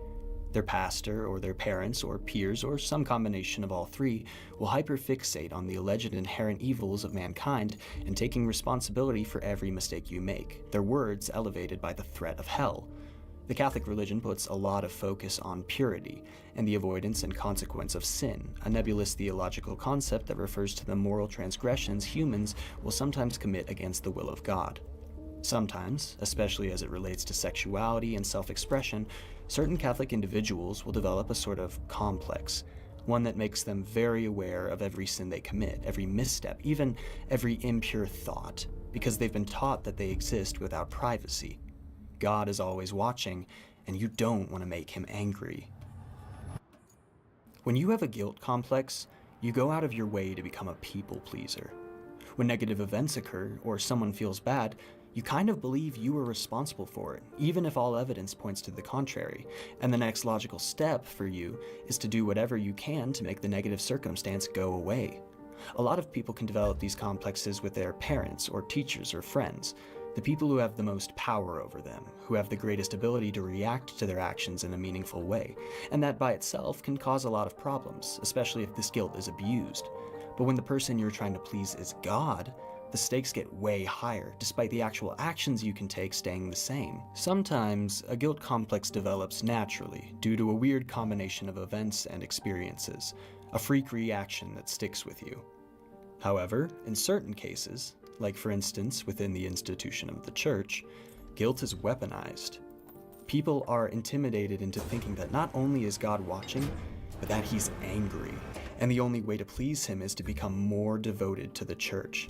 Their pastor or their parents or peers or some combination of all three will hyperfixate on the alleged inherent evils of mankind and taking responsibility for every mistake you make, their words elevated by the threat of hell. The Catholic religion puts a lot of focus on purity and the avoidance and consequence of sin, a nebulous theological concept that refers to the moral transgressions humans will sometimes commit against the will of God. Sometimes, especially as it relates to sexuality and self-expression, certain Catholic individuals will develop a sort of complex, one that makes them very aware of every sin they commit, every misstep, even every impure thought, because they've been taught that they exist without privacy. God is always watching, and you don't want to make him angry. When you have a guilt complex, you go out of your way to become a people pleaser. When negative events occur, or someone feels bad, you kind of believe you were responsible for it, even if all evidence points to the contrary, and the next logical step for you is to do whatever you can to make the negative circumstance go away. A lot of people can develop these complexes with their parents or teachers or friends, the people who have the most power over them, who have the greatest ability to react to their actions in a meaningful way, and that by itself can cause a lot of problems, especially if this guilt is abused. But when the person you're trying to please is God, the stakes get way higher, despite the actual actions you can take staying the same. Sometimes, a guilt complex develops naturally, due to a weird combination of events and experiences, a freak reaction that sticks with you. However, in certain cases, like for instance within the institution of the church, guilt is weaponized. People are intimidated into thinking that not only is God watching, but that he's angry, and the only way to please him is to become more devoted to the church.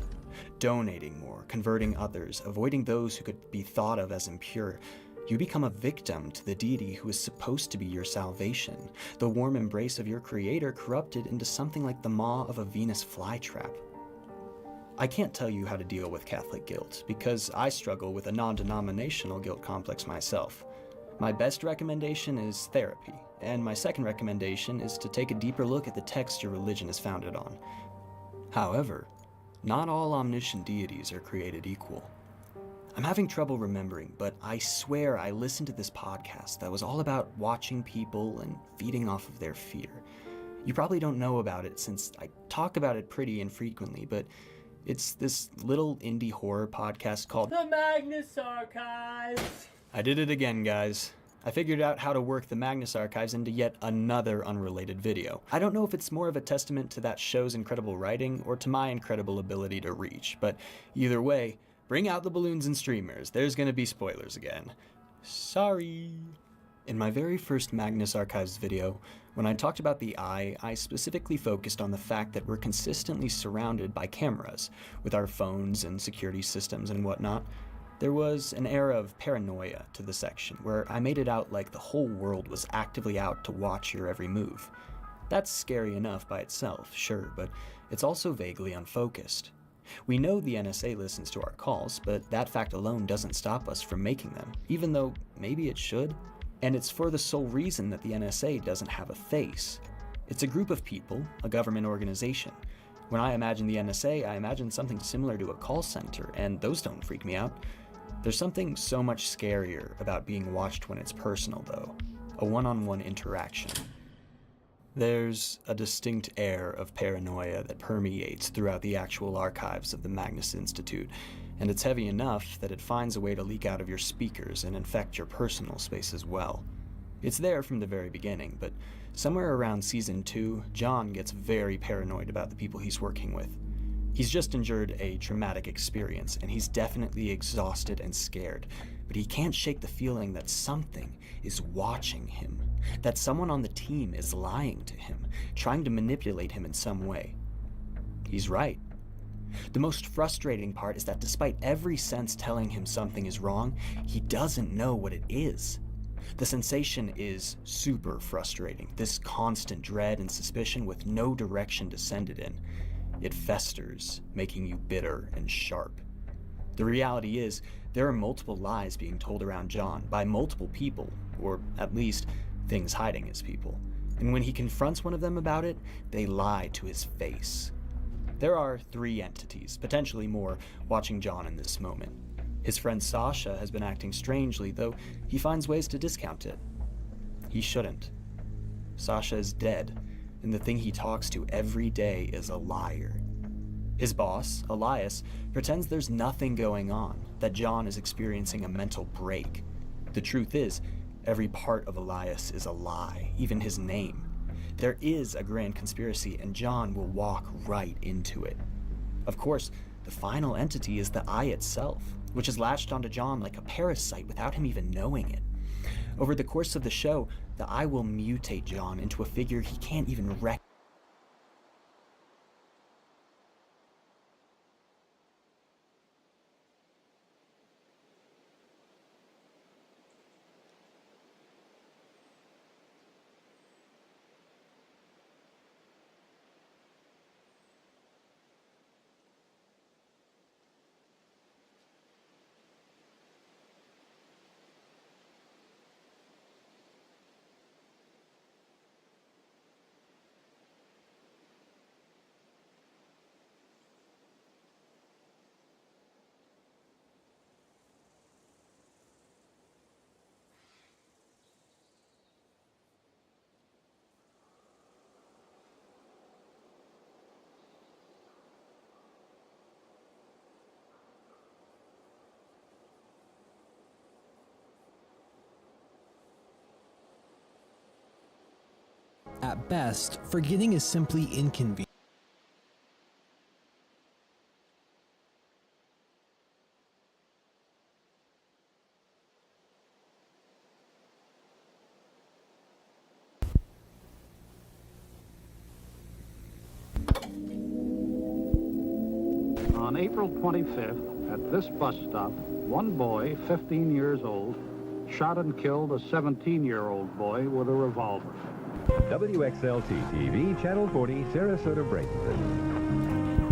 Donating more, converting others, avoiding those who could be thought of as impure, you become a victim to the deity who is supposed to be your salvation, the warm embrace of your creator corrupted into something like the maw of a Venus flytrap. I can't tell you how to deal with Catholic guilt, because I struggle with a non-denominational guilt complex myself. My best recommendation is therapy, and my second recommendation is to take a deeper look at the text your religion is founded on. However, not all omniscient deities are created equal. I'm having trouble remembering, but I swear I listened to this podcast that was all about watching people and feeding off of their fear. You probably don't know about it since I talk about it pretty infrequently, but it's this little indie horror podcast called The Magnus Archives. I did it again, guys. I figured out how to work the Magnus Archives into yet another unrelated video. I don't know if it's more of a testament to that show's incredible writing or to my incredible ability to reach, but either way, bring out the balloons and streamers. There's gonna be spoilers again. Sorry. In my very first Magnus Archives video, when I talked about the eye, I specifically focused on the fact that we're consistently surrounded by cameras, with our phones and security systems and whatnot. There was an era of paranoia to the section, where I made it out like the whole world was actively out to watch your every move. That's scary enough by itself, sure, but it's also vaguely unfocused. We know the NSA listens to our calls, but that fact alone doesn't stop us from making them, even though maybe it should. And it's for the sole reason that the NSA doesn't have a face. It's a group of people, a government organization. When I imagine the NSA, I imagine something similar to a call center, and those don't freak me out. There's something so much scarier about being watched when it's personal, though. A one-on-one interaction. There's a distinct air of paranoia that permeates throughout the actual archives of the Magnus Institute, and it's heavy enough that it finds a way to leak out of your speakers and infect your personal space as well. It's there from the very beginning, but somewhere around Season 2, John gets very paranoid about the people he's working with. He's just endured a traumatic experience, and he's definitely exhausted and scared, but he can't shake the feeling that something is watching him, that someone on the team is lying to him, trying to manipulate him in some way. He's right. The most frustrating part is that despite every sense telling him something is wrong, he doesn't know what it is. The sensation is super frustrating, this constant dread and suspicion with no direction to send it in. It festers, making you bitter and sharp. The reality is, there are multiple lies being told around John by multiple people, or at least things hiding as people. And when he confronts one of them about it, they lie to his face. There are 3 entities, potentially more, watching John in this moment. His friend Sasha has been acting strangely, though he finds ways to discount it. He shouldn't. Sasha is dead, and the thing he talks to every day is a liar. His boss, Elias, pretends there's nothing going on, that John is experiencing a mental break. The truth is, every part of Elias is a lie, even his name. There is a grand conspiracy, and John will walk right into it. Of course, the final entity is the eye itself, which is latched onto John like a parasite without him even knowing it. Over the course of the show, the eye will mutate John into a figure he can't even recognize. At best, forgetting is simply inconvenient. On April 25th, at this bus stop, one boy, 15 years old, shot and killed a 17-year-old boy with a revolver. WXLT TV, Channel 40, Sarasota, Bradenton.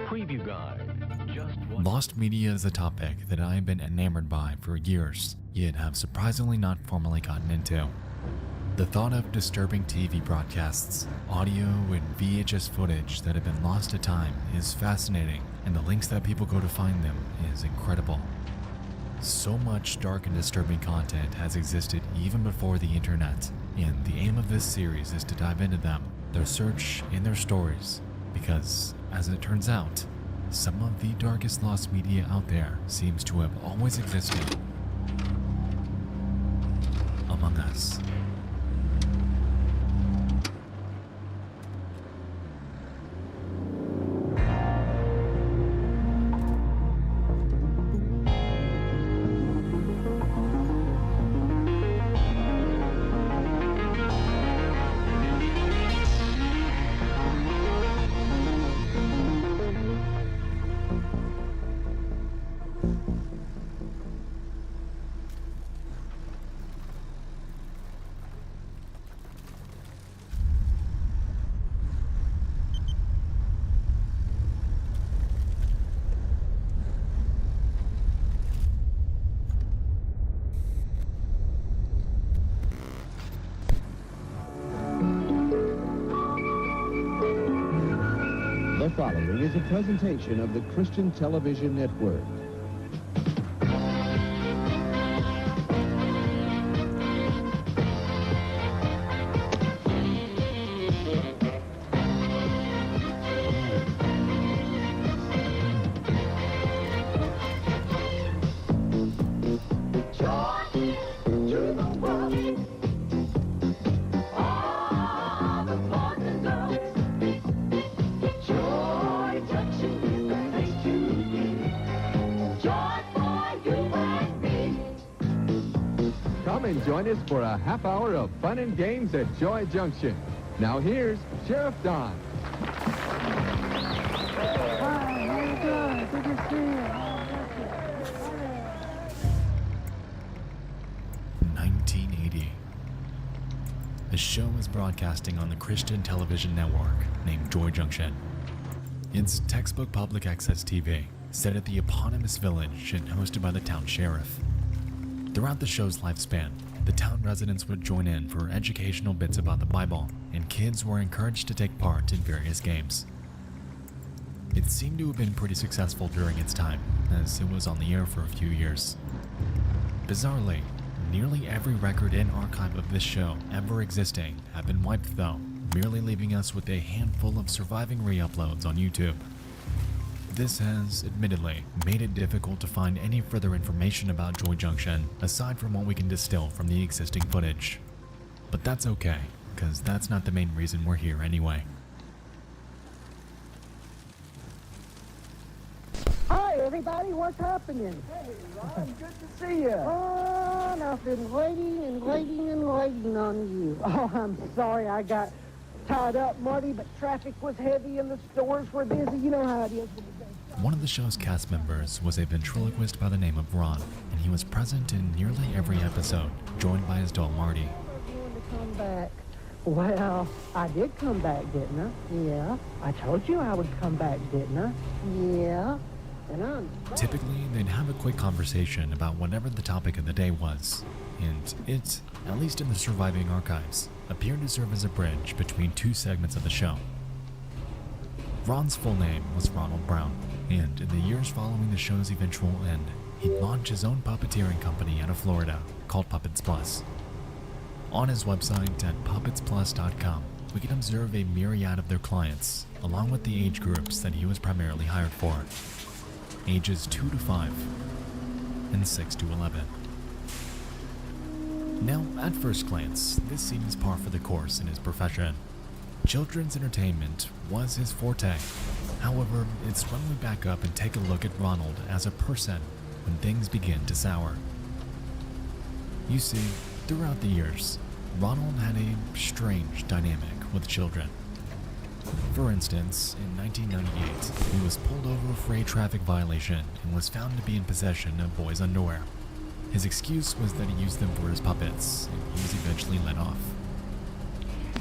Preview guide. Lost media is a topic that I have been enamored by for years, yet have surprisingly not formally gotten into. The thought of disturbing TV broadcasts, audio and VHS footage that have been lost to time is fascinating, and the links that people go to find them is incredible. So much dark and disturbing content has existed even before the internet, and the aim of this series is to dive into them, their search, and their stories, because, as it turns out, some of the darkest lost media out there seems to have always existed among us. The following is a presentation of the Christian Television Network. And join us for a half hour of fun and games at Joy Junction. Now here's Sheriff Don. Hi, how you doing? Good to see you. 1980. The show is broadcasting on the Christian television network named Joy Junction. It's textbook public access TV, set at the eponymous village and hosted by the town sheriff. Throughout the show's lifespan, the town residents would join in for educational bits about the Bible, and kids were encouraged to take part in various games. It seemed to have been pretty successful during its time, as it was on the air for a few years. Bizarrely, nearly every record and archive of this show ever existing have been wiped though, merely leaving us with a handful of surviving re-uploads on YouTube. This has, admittedly, made it difficult to find any further information about Joy Junction aside from what we can distill from the existing footage. But that's okay, because that's not the main reason we're here anyway. Hi, everybody. What's happening? Hey, Ron. Good to see you. Oh, I've been waiting and waiting and waiting on you. Oh, I'm sorry I got tied up, Marty, but traffic was heavy and the stores were busy. You know how it is. One of the show's cast members was a ventriloquist by the name of Ron, and he was present in nearly every episode, joined by his doll Marty. To come back. Well, I did come back, didn't I? Yeah. I told you I would come back, didn't I? Yeah. And I'm... Typically, they'd have a quick conversation about whatever the topic of the day was, and it, at least in the surviving archives, appeared to serve as a bridge between two segments of the show. Ron's full name was Ronald Brown, and in the years following the show's eventual end, he'd launched his own puppeteering company out of Florida called Puppets Plus. On his website at puppetsplus.com, we can observe a myriad of their clients, along with the age groups that he was primarily hired for. Ages 2 to 5, and 6 to 11. Now, at first glance, this seems par for the course in his profession. Children's entertainment was his forte. However, it's when we back up and take a look at Ronald as a person when things begin to sour. You see, throughout the years, Ronald had a strange dynamic with children. For instance, in 1998, he was pulled over for a traffic violation and was found to be in possession of boys' underwear. His excuse was that he used them for his puppets, and he was eventually let off.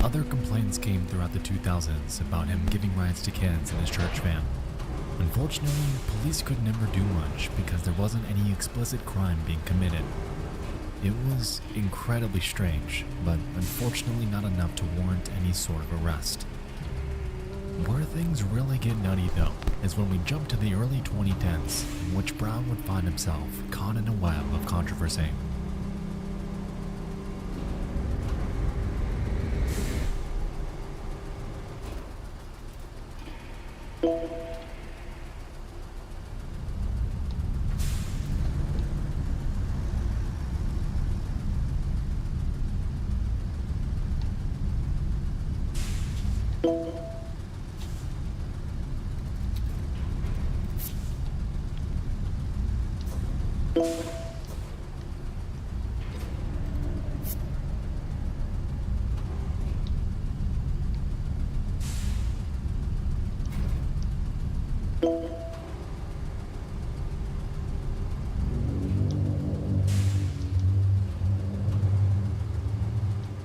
Other complaints came throughout the 2000s about him giving rides to kids in his church van. Unfortunately, police could never do much because there wasn't any explicit crime being committed. It was incredibly strange, but unfortunately not enough to warrant any sort of arrest. Where things really get nutty though, is when we jump to the early 2010s, in which Brown would find himself caught in a web of controversy.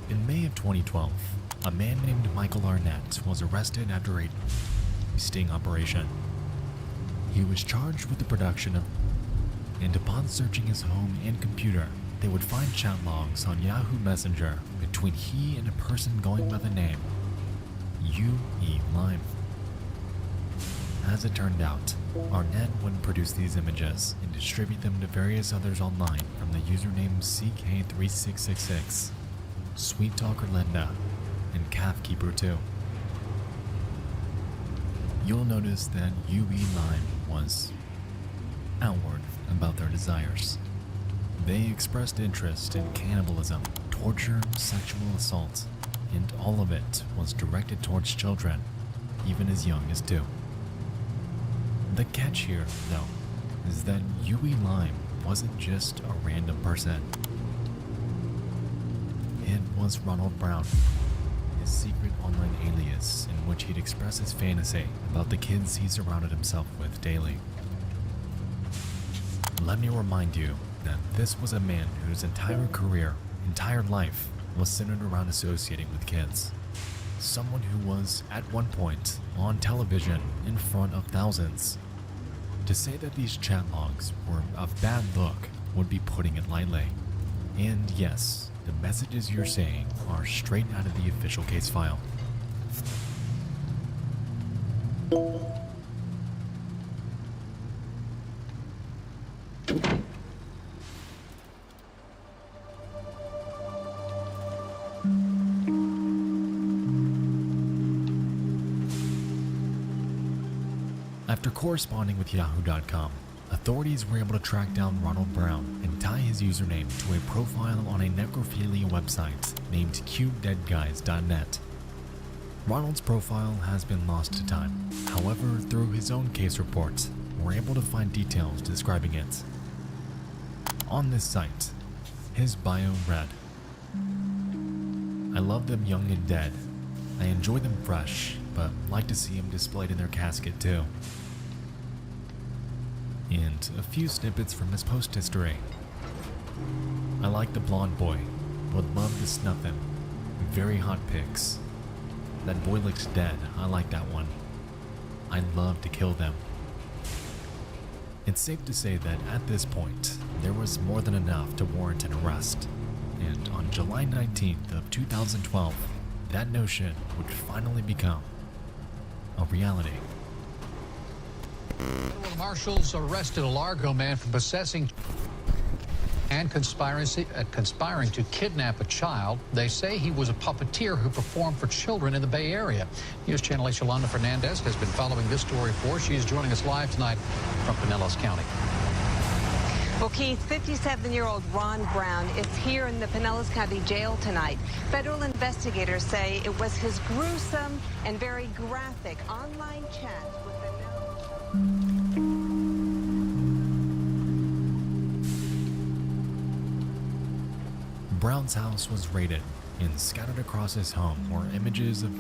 In May of 2012, a man named Michael Arnett was arrested after a sting operation. He was charged with the production of, and upon searching his home and computer, they would find chat logs on Yahoo Messenger between he and a person going by the name U.E. Lime. As it turned out, Arnett would produce these images and distribute them to various others online from the username CK3666, Sweet Talker Linda, and Calf Keeper 2. You'll notice that U.E. Lime was outward about their desires. They expressed interest in cannibalism, torture, sexual assault, and all of it was directed towards children, even as young as 2. The catch here, though, is that U.E. Lime wasn't just a random person. It was Ronald Brown, his secret online alias in which he'd express his fantasy about the kids he surrounded himself with daily. Let me remind you that this was a man whose entire career, entire life, was centered around associating with kids. Someone who was, at one point, on television in front of thousands. To say that these chat logs were of bad look would be putting it lightly. And yes, the messages you're saying are straight out of the official case file. After corresponding with Yahoo.com, authorities were able to track down Ronald Brown and tie his username to a profile on a necrophilia website named cutedeadguys.net. Ronald's profile has been lost to time. However, through his own case report, we're able to find details describing it. On this site, his bio read, "I love them young and dead. I enjoy them fresh, but like to see them displayed in their casket too." And a few snippets from his post history. "I like the blonde boy. Would love to snuff him. Very hot pics. That boy looks dead. I like that one. I'd love to kill them." It's safe to say that at this point, there was more than enough to warrant an arrest. And on July 19th of 2012, that notion would finally become a reality. Marshals arrested a Largo man for possessing and conspiring to kidnap a child. They say he was a puppeteer who performed for children in the Bay Area. News Channel 8's Yolanda Fernandez has been following this story for us. She's joining us live tonight from Pinellas County. Well, Keith, 57-year-old Ron Brown is here in the Pinellas County Jail tonight. Federal investigators say it was his gruesome and very graphic online chat with the Brown's house was raided, and scattered across his home were images of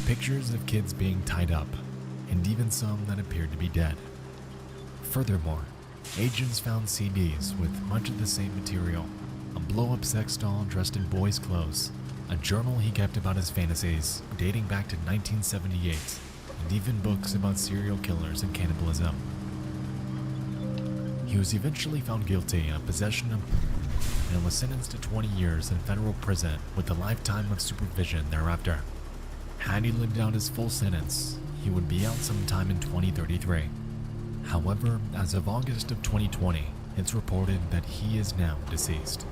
pictures of kids being tied up, and even some that appeared to be dead. Furthermore, agents found CDs with much of the same material, a blow-up sex doll dressed in boys' clothes, a journal he kept about his fantasies dating back to 1978, and even books about serial killers and cannibalism. He was eventually found guilty of possession of and was sentenced to 20 years in federal prison with a lifetime of supervision thereafter. Had he lived out his full sentence, he would be out sometime in 2033. However, as of August of 2020, it's reported that he is now deceased.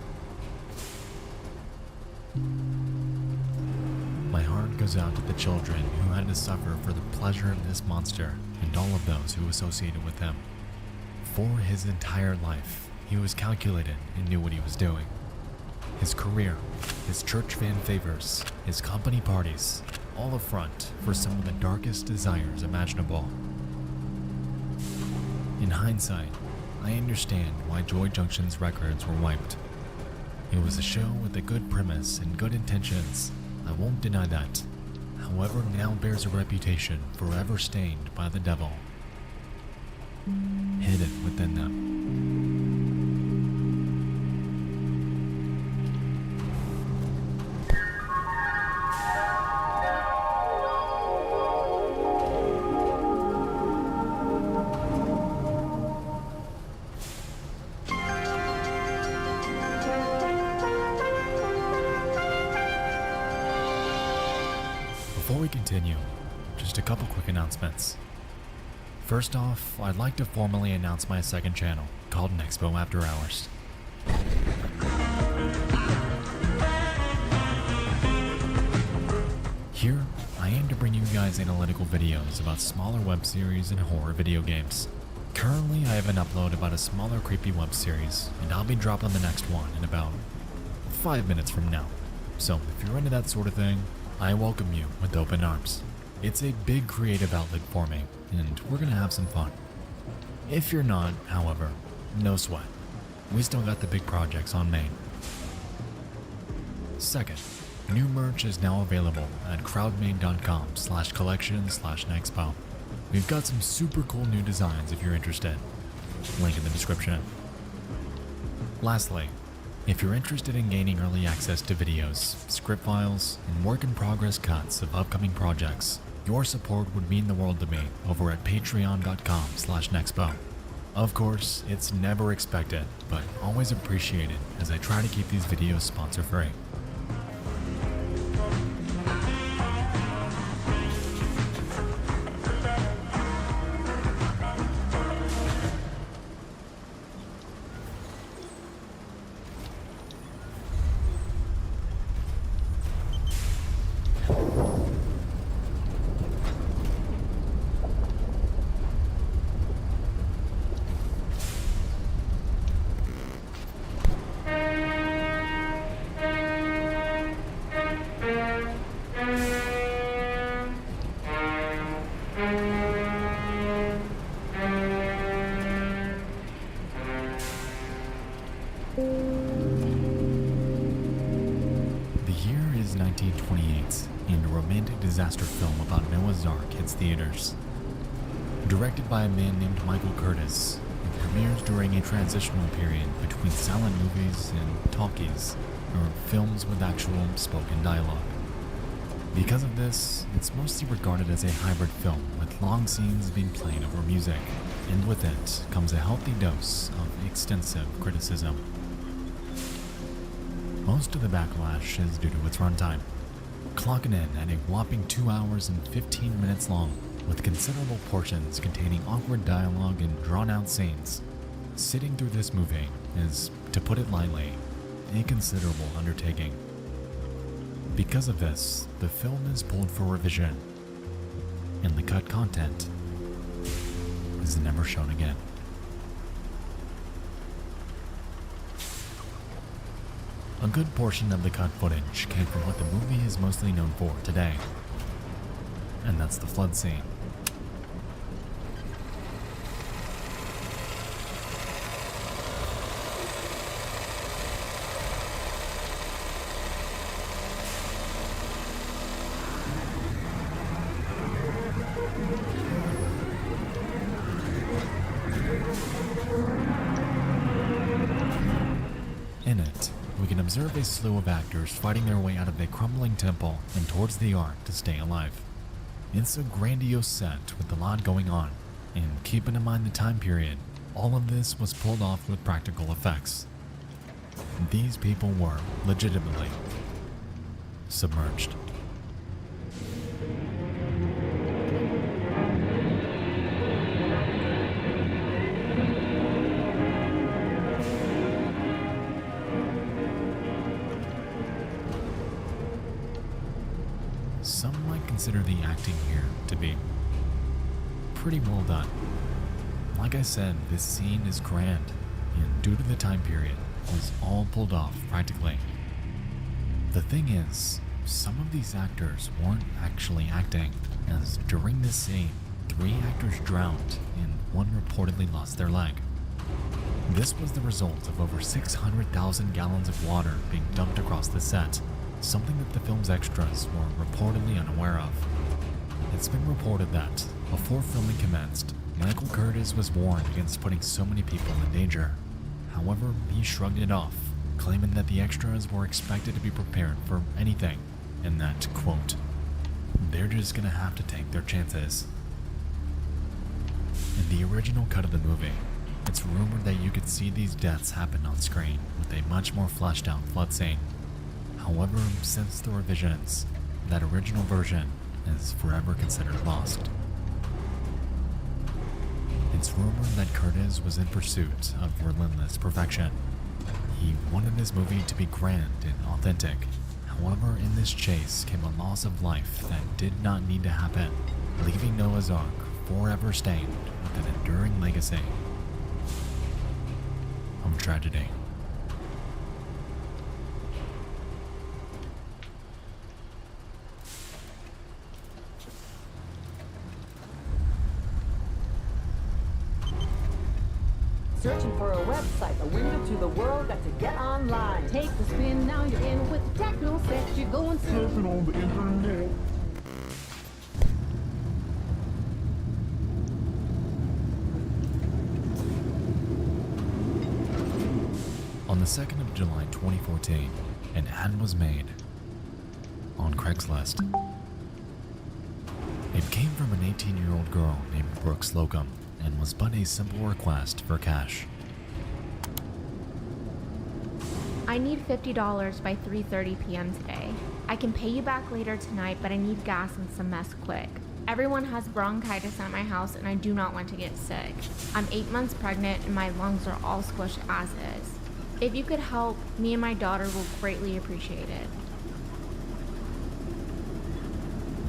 My heart goes out to the children who had to suffer for the pleasure of this monster and all of those who associated with him. For his entire life, he was calculated and knew what he was doing. His career, his church fan favors, his company parties, all a front for some of the darkest desires imaginable. In hindsight, I understand why Joy Junction's records were wiped. It was a show with a good premise and good intentions, I won't deny that. However, now bears a reputation forever stained by the devil, hidden within them. Before we continue, just a couple quick announcements. First off, I'd like to formally announce my second channel, called Nexpo After Hours. Here, I aim to bring you guys analytical videos about smaller web series and horror video games. Currently, I have an upload about a smaller creepy web series, and I'll be dropping the next one in about 5 minutes from now. So if you're into that sort of thing, I welcome you with open arms. It's a big creative outlet for me, and we're gonna have some fun. If you're not, however, no sweat. We still got the big projects on main. Second, new merch is now available at crowdmade.com/collection/nexpo. We've got some super cool new designs if you're interested. Link in the description. Lastly, if you're interested in gaining early access to videos, script files, and work-in-progress cuts of upcoming projects, your support would mean the world to me over at patreon.com/nexpo. Of course, it's never expected, but always appreciated as I try to keep these videos sponsor-free. The year is 1928, and a romantic disaster film about Noah's Ark hits theaters. Directed by a man named Michael Curtis, it premieres during a transitional period between silent movies and talkies, or films with actual spoken dialogue. Because of this, it's mostly regarded as a hybrid film with long scenes being played over music, and with it comes a healthy dose of extensive criticism. Most of the backlash is due to its runtime, clocking in at a whopping 2 hours and 15 minutes long, with considerable portions containing awkward dialogue and drawn-out scenes. Sitting through this movie is, to put it lightly, a considerable undertaking. Because of this, the film is pulled for revision, and the cut content is never shown again. A good portion of the cut footage came from what the movie is mostly known for today, and that's the flood scene. In it, we can observe a slew of actors fighting their way out of a crumbling temple and towards the Ark to stay alive. It's a grandiose set with a lot going on, and keeping in mind the time period, all of this was pulled off with practical effects. These people were legitimately submerged. Some might consider the acting here to be pretty well done. Like I said, this scene is grand, and due to the time period, was all pulled off practically. The thing is, some of these actors weren't actually acting, as during this scene, 3 actors drowned and 1 reportedly lost their leg. This was the result of over 600,000 gallons of water being dumped across the set, something that the film's extras were reportedly unaware of. It's been reported that, before filming commenced, Michael Curtiz was warned against putting so many people in danger. However, he shrugged it off, claiming that the extras were expected to be prepared for anything, and that, quote, they're just gonna have to take their chances. In the original cut of the movie, it's rumored that you could see these deaths happen on screen with a much more fleshed out flood scene. However, since the revisions, that original version is forever considered lost. It's rumored that Curtiz was in pursuit of relentless perfection. He wanted his movie to be grand and authentic. However, in this chase came a loss of life that did not need to happen, leaving Noah's Ark forever stained with an enduring legacy of tragedy. Searching for a website, a window to the world, got to get online. Take the spin, now you're in with the techno set. You're going surfing on the internet. On the 2nd of July 2014, an ad was made on Craigslist. It came from an 18-year-old girl named Brooke Slocum, and was but a simple request for cash. I need $50 by 3:30 p.m. today. I can pay you back later tonight, but I need gas and some mess quick. Everyone has bronchitis at my house and I do not want to get sick. I'm 8 months pregnant and my lungs are all squished as is. If you could help, me and my daughter will greatly appreciate it.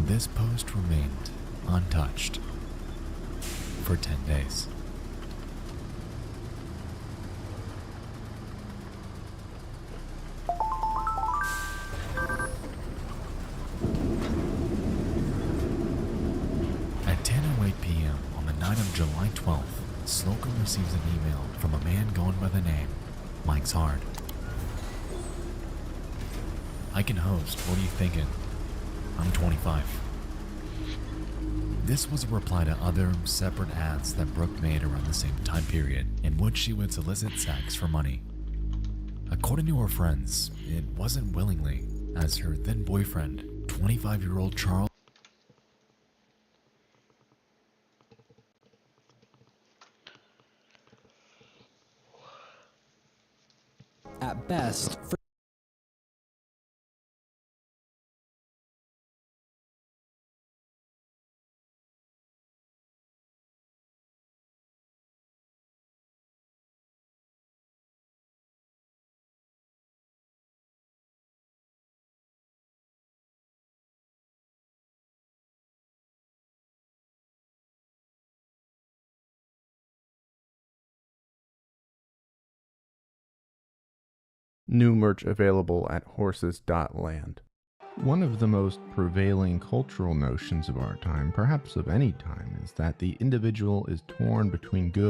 This post remained untouched for 10 days. At 10:08 p.m. on the night of July 12th, Slocum receives an email from a man going by the name Mike's Hard. I can host, what are you thinking? I'm 25. This was a reply to other, separate ads that Brooke made around the same time period, in which she would solicit sex for money. According to her friends, it wasn't willingly, as her then boyfriend, 25-year-old Charles, at best, New merch available at horses.land. One of the most prevailing cultural notions of our time, perhaps of any time, is that the individual is torn between good